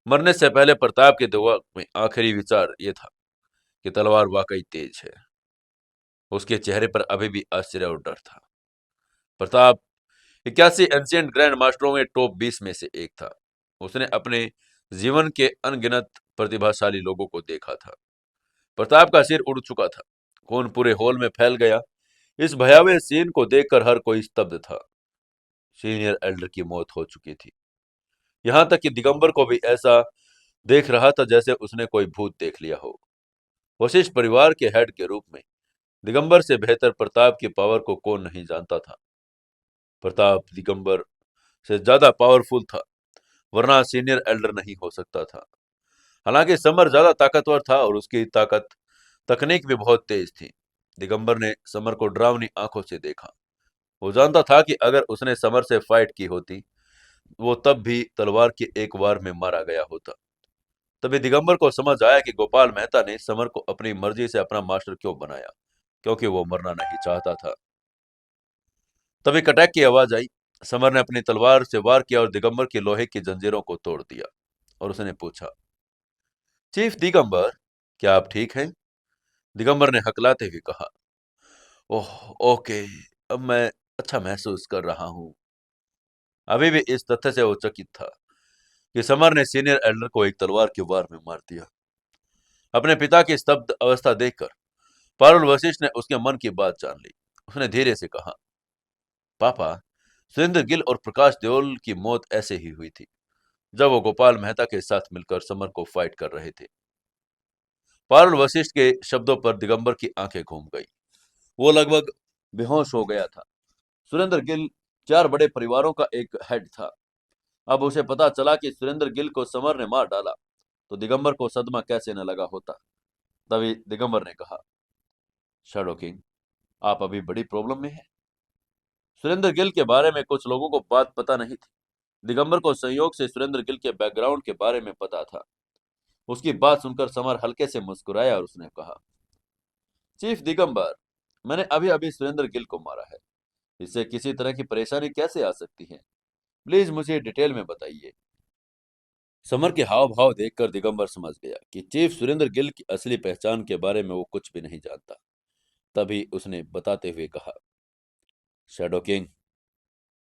मरने से पहले प्रताप के दिमाग में आखिरी विचार ये था कि तलवार वाकई तेज है। उसके चेहरे पर अभी भी आश्चर्य और डर था। प्रताप 81 एंशिएंट ग्रैंड मास्टरों में टॉप 20 में से एक था। उसने अपने जीवन के अनगिनत प्रतिभाशाली लोगों को देखा था। प्रताप का सिर उड़ चुका था। खून पूरे हॉल में फैल गया। इस भयावह सीन को देखकर हर कोई स्तब्ध था। सीनियर एल्डर की मौत हो चुकी थी। यहाँ तक कि दिगंबर को भी ऐसा देख रहा था जैसे उसने कोई भूत देख लिया हो। वशिष्ठ परिवार के हेड के रूप में दिगंबर से बेहतर प्रताप की पावर को कौन नहीं जानता था। प्रताप दिगंबर से ज्यादा पावरफुल था, वरना सीनियर एल्डर नहीं हो सकता था। हालांकि समर ज्यादा ताकतवर था और उसकी ताकत तकनीक भी बहुत तेज थी। दिगंबर ने समर को डरावनी आंखों से देखा। वो जानता था कि अगर उसने समर से फाइट की होती, वो तब भी तलवार की एक वार में मारा गया होता। तभी दिगंबर को समझ आया कि गोपाल मेहता ने समर को अपनी मर्जी से अपना मास्टर क्यों बनाया, क्योंकि वो मरना नहीं चाहता था। तभी कटैक की आवाज आई। समर ने अपनी तलवार से वार किया और दिगंबर की लोहे की जंजीरों को तोड़ दिया। और उसने पूछा, चीफ दिगंबर, क्या आप ठीक हैं? दिगंबर ने हकलाते हुए कहा, ओह, ओके, अब मैं अच्छा महसूस कर रहा हूँ। अभी भी इस तथ्य से वो चकित था कि समर ने सीनियर एल्डर को एक तलवार की वार में मार दिया। अपने पिता की स्तब्ध अवस्था देखकर पारुल वशिष्ठ ने उसके मन की बात जान ली। उसने धीरे से कहा, पापा, सुरेंद्र गिल और प्रकाश देओल की मौत ऐसे ही हुई थी, जब वो गोपाल मेहता के साथ मिलकर समर को फाइट कर रहे थे। पारुल वशिष्ठ के शब्दों पर दिगंबर की आंखें घूम गई। वो लगभग बेहोश हो गया था। सुरेंद्र गिल 4 बड़े परिवारों का एक हेड था। अब उसे पता चला कि सुरेंद्र गिल को समर ने मार डाला, तो दिगंबर को सदमा कैसे न लगा होता। तभी दिगंबर ने कहा, शैडो किंग, आप अभी बड़ी प्रॉब्लम में हैं। सुरेंद्र गिल के बारे में कुछ लोगों को बात पता नहीं थी। दिगंबर को संयोग से सुरेंद्र गिल के बैकग्राउंड के बारे में पता था। उसकी बात सुनकर समर हल्के से मुस्कुराया और उसने कहा, चीफ दिगंबर, मैंने अभी अभी सुरेंद्र गिल को मारा है। इससे किसी तरह की परेशानी कैसे आ सकती है? प्लीज मुझे डिटेल में बताइए। समर के हाव भाव देखकर दिगंबर समझ गया कि चीफ सुरेंद्र गिल की असली पहचान के बारे में वो कुछ भी नहीं जानता। तभी उसने बताते हुए कहा, शैडो किंग,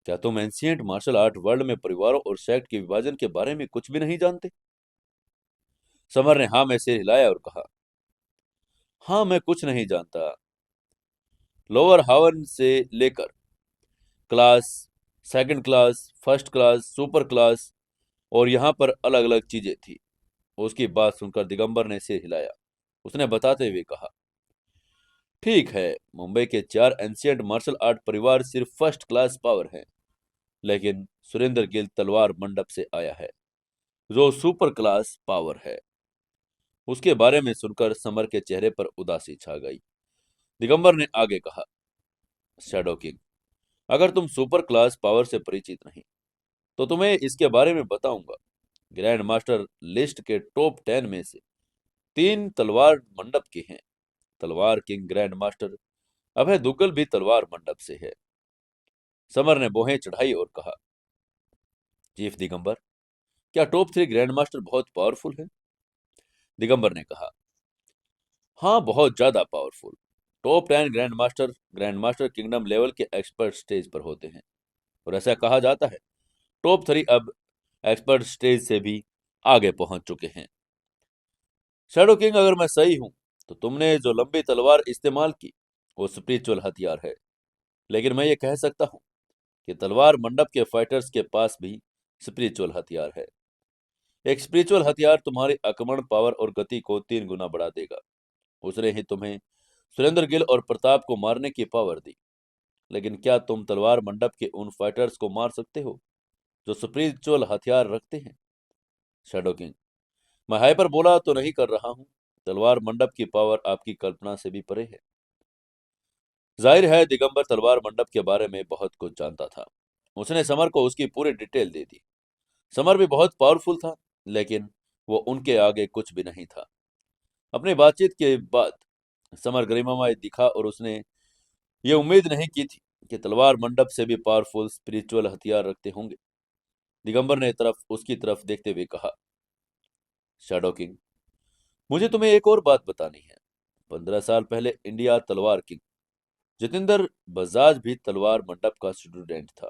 क्या तुम एंशिएंट मार्शल आर्ट वर्ल्ड में परिवारों और सेक्ट के विभाजन के बारे में कुछ भी नहीं जानते? समर ने हाँ में सिर हिलाया और कहा, हाँ, मैं कुछ नहीं जानता। लोअर हावन से लेकर class, second class, first class, super class और यहाँ पर अलग अलग चीजें थी। उसकी बात सुनकर दिगंबर ने सिर हिलाया। उसने बताते हुए कहा, ठीक है, मुंबई के 4 एंशिएंट मार्शल आर्ट परिवार सिर्फ फर्स्ट क्लास पावर हैं, लेकिन सुरेंद्र गिल तलवार मंडप से आया है, जो सुपर क्लास पावर है। उसके बारे में सुनकर समर के चेहरे पर उदासी छा गई। दिगंबर ने आगे कहा, शैडो किंग, अगर तुम सुपर क्लास पावर से परिचित नहीं, तो तुम्हें इसके बारे में बताऊंगा। ग्रैंड मास्टर लिस्ट के टॉप 10 में से 3 तलवार मंडप के हैं। तलवार किंग ग्रैंड मास्टर अभय दुग्गल भी तलवार मंडप से है। समर ने बोहें चढ़ाई और कहा, चीफ दिगंबर, क्या टॉप 3 ग्रैंड मास्टर बहुत पावरफुल है? दिगंबर ने कहा, हाँ, बहुत ज्यादा powerful. Top 10 grand master kingdom level के एक्सपर्ट स्टेज पर होते हैं, और ऐसा कहा जाता है टॉप 3 अब एक्सपर्ट स्टेज से भी आगे पहुंच चुके हैं। शैडो किंग, अगर मैं सही हूं, तो तुमने जो लंबी तलवार इस्तेमाल की, वो स्पिरिचुअल हथियार है। लेकिन मैं ये कह सकता हूं कि तलवार मंडप के फाइटर्स के पास भी स्पिरिचुअल हथियार है। एक स्पिरिचुअल हथियार तुम्हारी आक्रमण पावर और गति को 3 गुना बढ़ा देगा। उसने ही तुम्हें सुरेंद्र गिल और प्रताप को मारने की पावर दी। लेकिन क्या तुम तलवार मंडप के उन फाइटर्स को मार सकते हो जो स्पिरिचुअल हथियार रखते हैं? शैडो किंग, मैं हाइपर बोला तो नहीं कर रहा हूं। तलवार मंडप की पावर आपकी कल्पना से भी परे है। जाहिर है दिगंबर तलवार मंडप के बारे में बहुत कुछ जानता था। उसने समर को उसकी पूरी डिटेल दे दी। समर भी बहुत पावरफुल था, लेकिन वो उनके आगे कुछ भी नहीं था। अपनी बातचीत के बाद समर गरिमामय दिखा और उसने ये उम्मीद नहीं की थी कि तलवार मंडप से भी पावरफुल स्पिरिचुअल हथियार रखते होंगे। दिगंबर ने तरफ उसकी तरफ देखते हुए कहा, शैडो किंग, मुझे तुम्हें एक और बात बतानी है। 15 साल पहले इंडिया तलवार किंग जितेंद्र बजाज भी तलवार मंडप का स्टूडेंट था।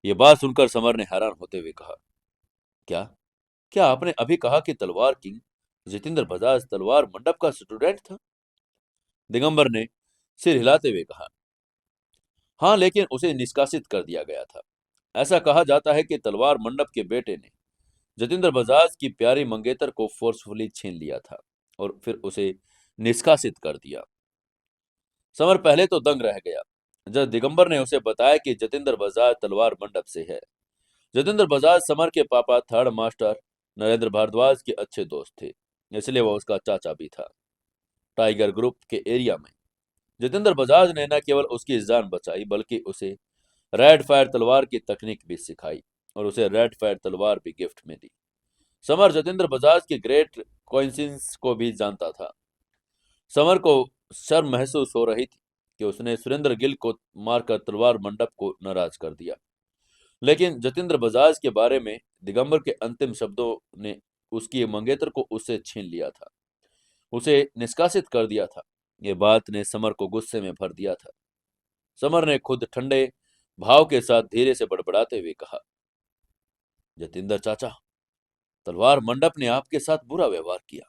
यह बात सुनकर समर ने हैरान होते हुए कहा, क्या क्या आपने अभी कहा कि तलवार किंग जितेंद्र बजाज तलवार मंडप का स्टूडेंट था? दिगंबर ने सिर हिलाते हुए कहा, हाँ, लेकिन उसे निष्कासित कर दिया गया था। ऐसा कहा जाता है कि तलवार मंडप के बेटे ने जतेंद्र बजाज की प्यारी मंगेतर को फोर्सफुली छीन लिया था और फिर उसे निष्कासित कर दिया। समर पहले तो दंग रह गया जब दिगंबर ने उसे बताया कि जतेंद्र बजाज तलवार मंडप से है। जतेंद्र बजाज समर के पापा थर्ड मास्टर नरेंद्र भारद्वाज के अच्छे दोस्त थे, इसलिए वह उसका चाचा भी था। टाइगर ग्रुप के एरिया में जितेंद्र बजाज ने न केवल उसकी जान बचाई बल्कि उसे रेड फायर तलवार की तकनीक भी सिखाई और उसे रेड फायर तलवार भी गिफ्ट में दी। समर जतेंद्र बजाज की ग्रेट कोइंसिडेंस को भी जानता था। समर को शर्म महसूस हो रही थी कि उसने सुरेंद्र गिल को मारकर तलवार मंडप को नाराज कर दिया, लेकिन जतेंद्र बजाज के बारे में दिगंबर के अंतिम शब्दों ने उसकी मंगेतर को उससे छीन लिया था, उसे निष्कासित कर दिया था। ये बात ने समर को गुस्से में भर दिया था। समर ने खुद ठंडे भाव के साथ धीरे से बड़बड़ाते हुए कहा, जतेंद्र चाचा, तलवार मंडप ने आपके साथ बुरा व्यवहार किया,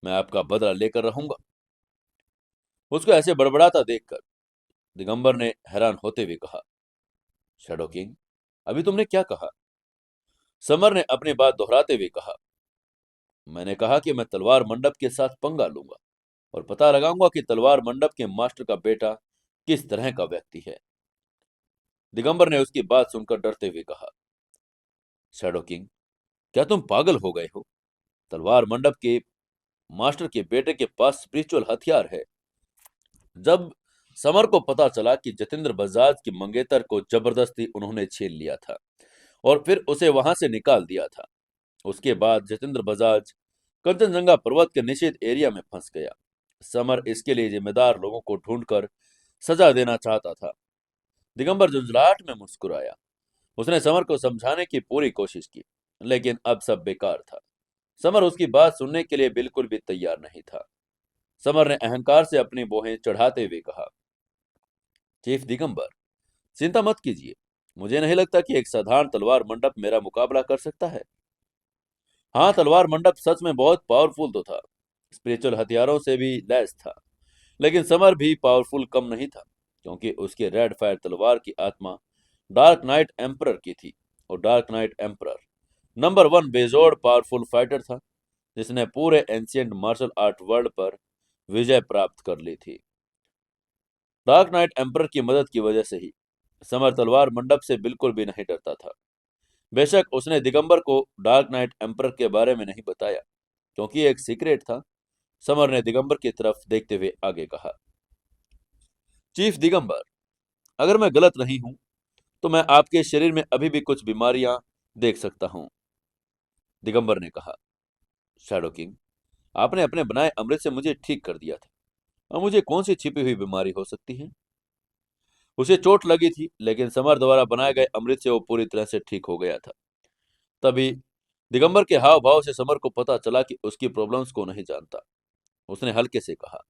मैं आपका बदला लेकर रहूंगा। उसको ऐसे बड़बड़ाता देखकर दिगंबर ने हैरान होते हुए कहा, शैडो किंग, अभी तुमने क्या कहा? समर ने अपनी बात दोहराते हुए कहा, मैंने कहा कि मैं तलवार मंडप के साथ पंगा लूंगा और पता लगाऊंगा कि तलवार मंडप के मास्टर का बेटा किस तरह का व्यक्ति है। दिगंबर ने उसकी बात सुनकर डरते हुए कहा, शैडो किंग, क्या तुम पागल हो गए हो? तलवार मंडप के मास्टर के बेटे के पास स्पिरिचुअल हथियार है। जब समर को पता चला कि जतेंद्र बजाज की मंगेतर को जबरदस्ती उन्होंने छीन लिया था और फिर उसे वहां से निकाल दिया था, उसके बाद जतेंद्र बजाज कंचनजंगा पर्वत के निषेध एरिया में फंस गया। समर इसके लिए जिम्मेदार लोगों को ढूंढकर सजा देना चाहता था। दिगंबर झुंझलाहट में मुस्कुराया। उसने समर को समझाने की पूरी कोशिश की, लेकिन अब सब बेकार था। समर उसकी बात सुनने के लिए बिल्कुल भी तैयार नहीं था। समर ने अहंकार से अपनी बोहें चढ़ाते हुए कहा, चीफ दिगंबर, चिंता मत कीजिए, मुझे नहीं लगता कि एक साधारण तलवार मंडप मेरा मुकाबला कर सकता है। हाँ, तलवार मंडप सच में बहुत पावरफुल तो था, स्पिरिचुअल हथियारों से भी लैस था, लेकिन समर भी पावरफुल कम नहीं था, क्योंकि उसकी रेड फायर तलवार की आत्मा डार्क नाइट एम्परर की थी और डार्क नाइट एम्परर नंबर 1 बेजोड़ पावरफुल फाइटर था, जिसने पूरे एंशियंट मार्शल आर्ट वर्ल्ड पर विजय प्राप्त कर ली थी। डार्क नाइट एम्परर की मदद की वजह से ही समर तलवार मंडप से बिल्कुल भी नहीं डरता था। बेशक उसने दिगंबर को डार्क नाइट एम्परर के बारे में नहीं बताया, क्योंकि एक सीक्रेट था। समर ने दिगंबर की तरफ देखते हुए आगे कहा, चीफ दिगंबर, अगर मैं गलत नहीं हूं तो मैं आपके शरीर में अभी भी कुछ बीमारियां देख सकता हूं। दिगंबर ने कहा, शैडो किंग, आपने अपने बनाए अमृत से मुझे ठीक कर दिया था, अब मुझे कौन सी छिपी हुई बीमारी हो सकती है? उसे चोट लगी थी, लेकिन समर द्वारा बनाए गए अमृत से वो पूरी तरह से ठीक हो गया था। तभी दिगंबर के हाव भाव से समर को पता चला कि उसकी प्रॉब्लम्स को नहीं जानता। उसने हल्के से कहा,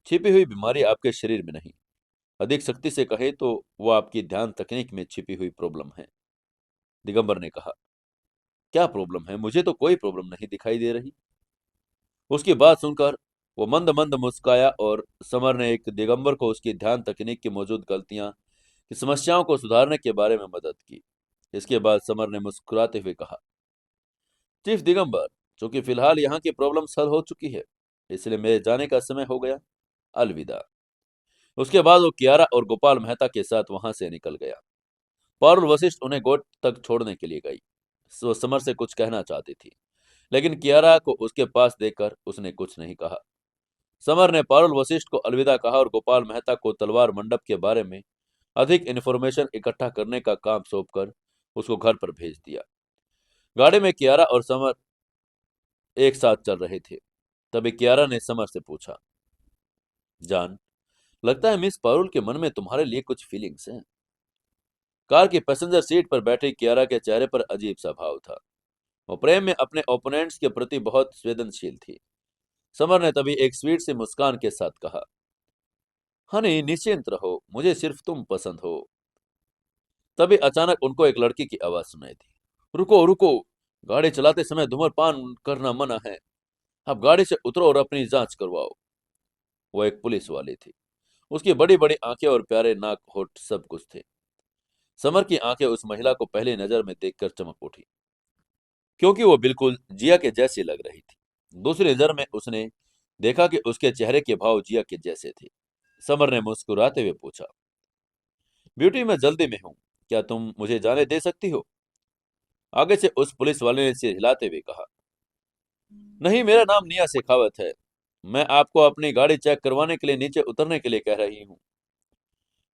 छिपी हुई बीमारी आपके शरीर में नहीं, अधिक शक्ति से कहे तो वो आपकी ध्यान तकनीक में छिपी हुई प्रॉब्लम है। दिगंबर ने कहा, क्या प्रॉब्लम है? मुझे तो कोई प्रॉब्लम नहीं दिखाई दे रही। उसकी बात सुनकर वो मंद मंद मुस्काया और समर ने एक दिगंबर को उसकी ध्यान तकनीक की मौजूद गलतियां की समस्याओं को सुधारने के बारे में मदद की। इसके बाद समर ने मुस्कुराते हुए कहा, चीफ दिगंबर, चूंकि फिलहाल यहाँ की प्रॉब्लम हल हो चुकी है, इसलिए मेरे जाने का समय हो गया। अलविदा। उसके बाद वो कियारा और गोपाल मेहता के साथ वहां से निकल गया। पारुल वशिष्ठ उन्हें गोट तक छोड़ने के लिए गई। वो समर से कुछ कहना चाहती थी, लेकिन कियारा को उसके पास देखकर उसने कुछ नहीं कहा। समर ने पारुल वशिष्ठ को अलविदा कहा और गोपाल मेहता को तलवार मंडप के बारे में अधिक इन्फॉर्मेशन इकट्ठा करने का काम सौंपकर उसको घर पर भेज दिया। गाड़ी में कियारा और समर एक साथ चल रहे थे। तभी कियारा ने समर से पूछा, जान, लगता है मिस पारुल के मन में तुम्हारे लिए कुछ फीलिंग्स हैं। कार की पैसेंजर सीट पर बैठी कियारा के चेहरे पर अजीब सा भाव था। वो प्रेम में अपने ओपोनेंट्स के प्रति बहुत संवेदनशील थी। समर ने तभी एक स्वीट सी मुस्कान के साथ कहा, हनी निश्चिंत रहो, मुझे सिर्फ तुम पसंद हो। तभी अचानक उनको एक लड़की की आवाज सुनाई दी, रुको रुको, गाड़ी चलाते समय धूम्रपान करना मना है। आप गाड़ी से उतरो और अपनी जांच करवाओ। वो एक पुलिस वाली थी। उसकी बड़ी बड़ी आंखें और प्यारे नाक होठ सब कुछ थे। समर की आंखें उस महिला को पहली नजर में देखकर चमक उठी, क्योंकि वो बिल्कुल जिया के जैसी लग रही थी। दूसरी नजर में उसने देखा कि उसके चेहरे के भाव जिया के जैसे थे। समर ने मुस्कुराते हुए पूछा, ब्यूटी मैं जल्दी में हूं, क्या तुम मुझे जाने दे सकती हो? आगे से उस पुलिस वाले ने सिर हिलाते हुए कहा, नहीं, मेरा नाम निया शेखावत है। मैं आपको अपनी गाड़ी चेक करवाने के लिए नीचे उतरने के लिए कह रही हूँ।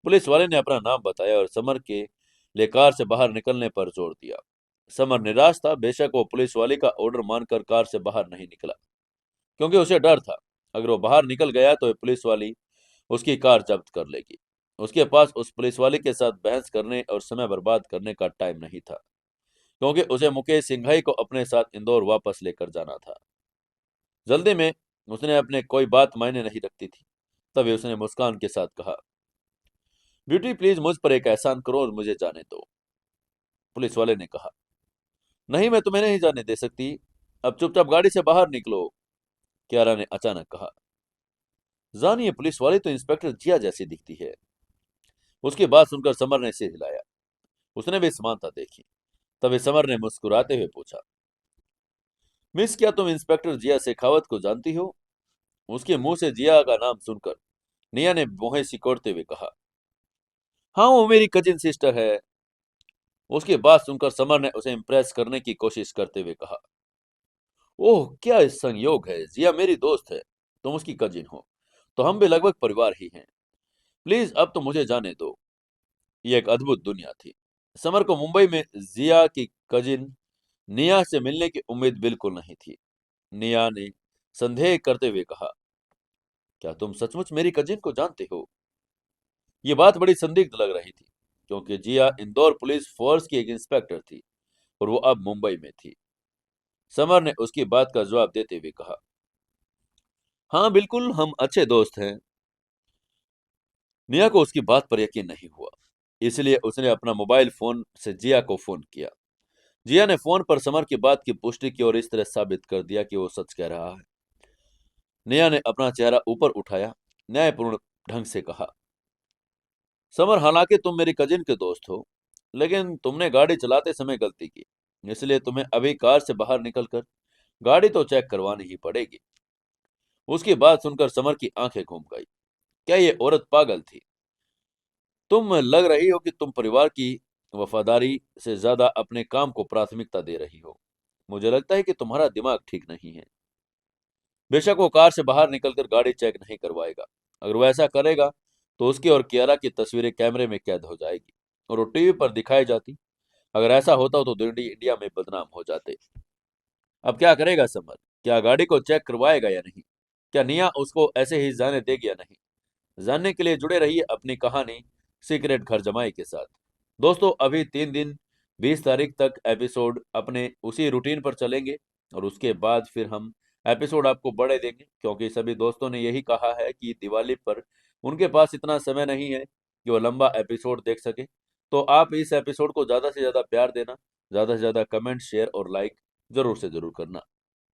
पुलिस वाले ने अपना नाम बताया और समर के लिए कार से बाहर निकलने पर जोर दिया। समर निराश था। बेशक वो पुलिस वाले का ऑर्डर मानकर कार से बाहर नहीं निकला, क्योंकि उसे डर था, अगर वो बाहर निकल गया तो ये पुलिस वाली उसकी कार जब्त कर लेगी। उसके पास उस पुलिस वाले के साथ बहस करने और समय बर्बाद करने का टाइम नहीं था, क्योंकि उसे मुकेश सिंघाई को अपने साथ इंदौर वापस लेकर जाना था। जल्दी में उसने अपने कोई बात मायने नहीं रखती थी। तभी उसने मुस्कान के साथ कहा, ब्यूटी प्लीज मुझ पर एक एहसान करो और मुझे जाने दो। पुलिस वाले ने कहा, नहीं, मैं तुम्हें नहीं जाने दे सकती। अब चुपचाप गाड़ी से बाहर निकलो। क्यारा ने अचानक कहा, जानिए, पुलिस वाली तो इंस्पेक्टर जिया जैसी दिखती है। उसकी बात सुनकर समर ने सिर हिलाया। उसने भी समानता देखी। तभी समर ने मुस्कुराते हुए पूछा, मिस, क्या तुम इंस्पेक्टर जिया शेखावत को जानती हो? उसके मुंह से जिया का नाम सुनकर निया ने भौहें सिकोड़ते हुए कहा, हाँ, वो मेरी कजिन सिस्टर है। उसकी बात सुनकर समर ने उसे इम्प्रेस करने की कोशिश करते हुए कहा, ओह, क्या संयोग है, जिया मेरी दोस्त है, तुम उसकी कजिन हो, तो हम भी लगभग परिवार ही हैं। प्लीज अब तो मुझे जाने दो। ये एक अद्भुत दुनिया थी। समर को मुंबई में जिया की कजिन निया से मिलने की उम्मीद बिल्कुल नहीं थी। निया ने संदेह करते हुए कहा, क्या तुम सचमुच मेरी कजिन को जानते हो? ये बात बड़ी संदिग्ध लग रही थी, क्योंकि जिया इंदौर पुलिस फोर्स की एक इंस्पेक्टर थी और वो अब मुंबई में थी। समर ने उसकी बात का जवाब देते हुए कहा, हाँ बिल्कुल, हम अच्छे दोस्त हैं। निया को उसकी बात पर यकीन नहीं हुआ, इसलिए उसने अपना मोबाइल फोन से जिया को फोन किया। जिया ने फोन पर समर की बात की पुष्टि की और इस तरह साबित कर दिया कि वो सच कह रहा है। निया ने अपना चेहरा ऊपर उठाया, न्यायपूर्ण ढंग से कहा, समर, हालांकि तुम मेरी कजिन के दोस्त हो, लेकिन तुमने गाड़ी चलाते समय गलती की, इसलिए तुम्हें अभी कार से बाहर निकलकर गाड़ी तो चेक करवानी ही पड़ेगी। उसकी बात सुनकर समर की आंखें घूम गई। क्या ये औरत पागल थी? तुम लग रही हो कि तुम परिवार की वफादारी से ज्यादा अपने काम को प्राथमिकता दे रही हो। मुझे लगता है कि तुम्हारा दिमाग ठीक नहीं है। बेशक वो कार से बाहर निकलकर गाड़ी चेक नहीं करवाएगा। अगर वो ऐसा करेगा तो उसकी और कियारा की तस्वीरें कैमरे में कैद हो जाएगी और वो टीवी पर दिखाई जाती। अगर ऐसा होता तो इंडिया में बदनाम हो जाते। अब क्या करेगा समर? क्या गाड़ी को चेक करवाएगा या नहीं? क्या निया उसको ऐसे ही जाने देगी या नहीं? जानने के लिए जुड़े रहिए अपनी कहानी सीक्रेट घर जमाई के साथ। दोस्तों, अभी 3 दिन 20 तारीख तक एपिसोड अपने उसी रूटीन पर चलेंगे और उसके बाद फिर हम एपिसोड आपको बड़े देंगे, क्योंकि सभी दोस्तों ने यही कहा है कि दिवाली पर उनके पास इतना समय नहीं है कि वो लंबा एपिसोड देख सके। तो आप इस एपिसोड को ज़्यादा से ज़्यादा प्यार देना, ज़्यादा से ज़्यादा कमेंट, शेयर और लाइक जरूर से जरूर करना।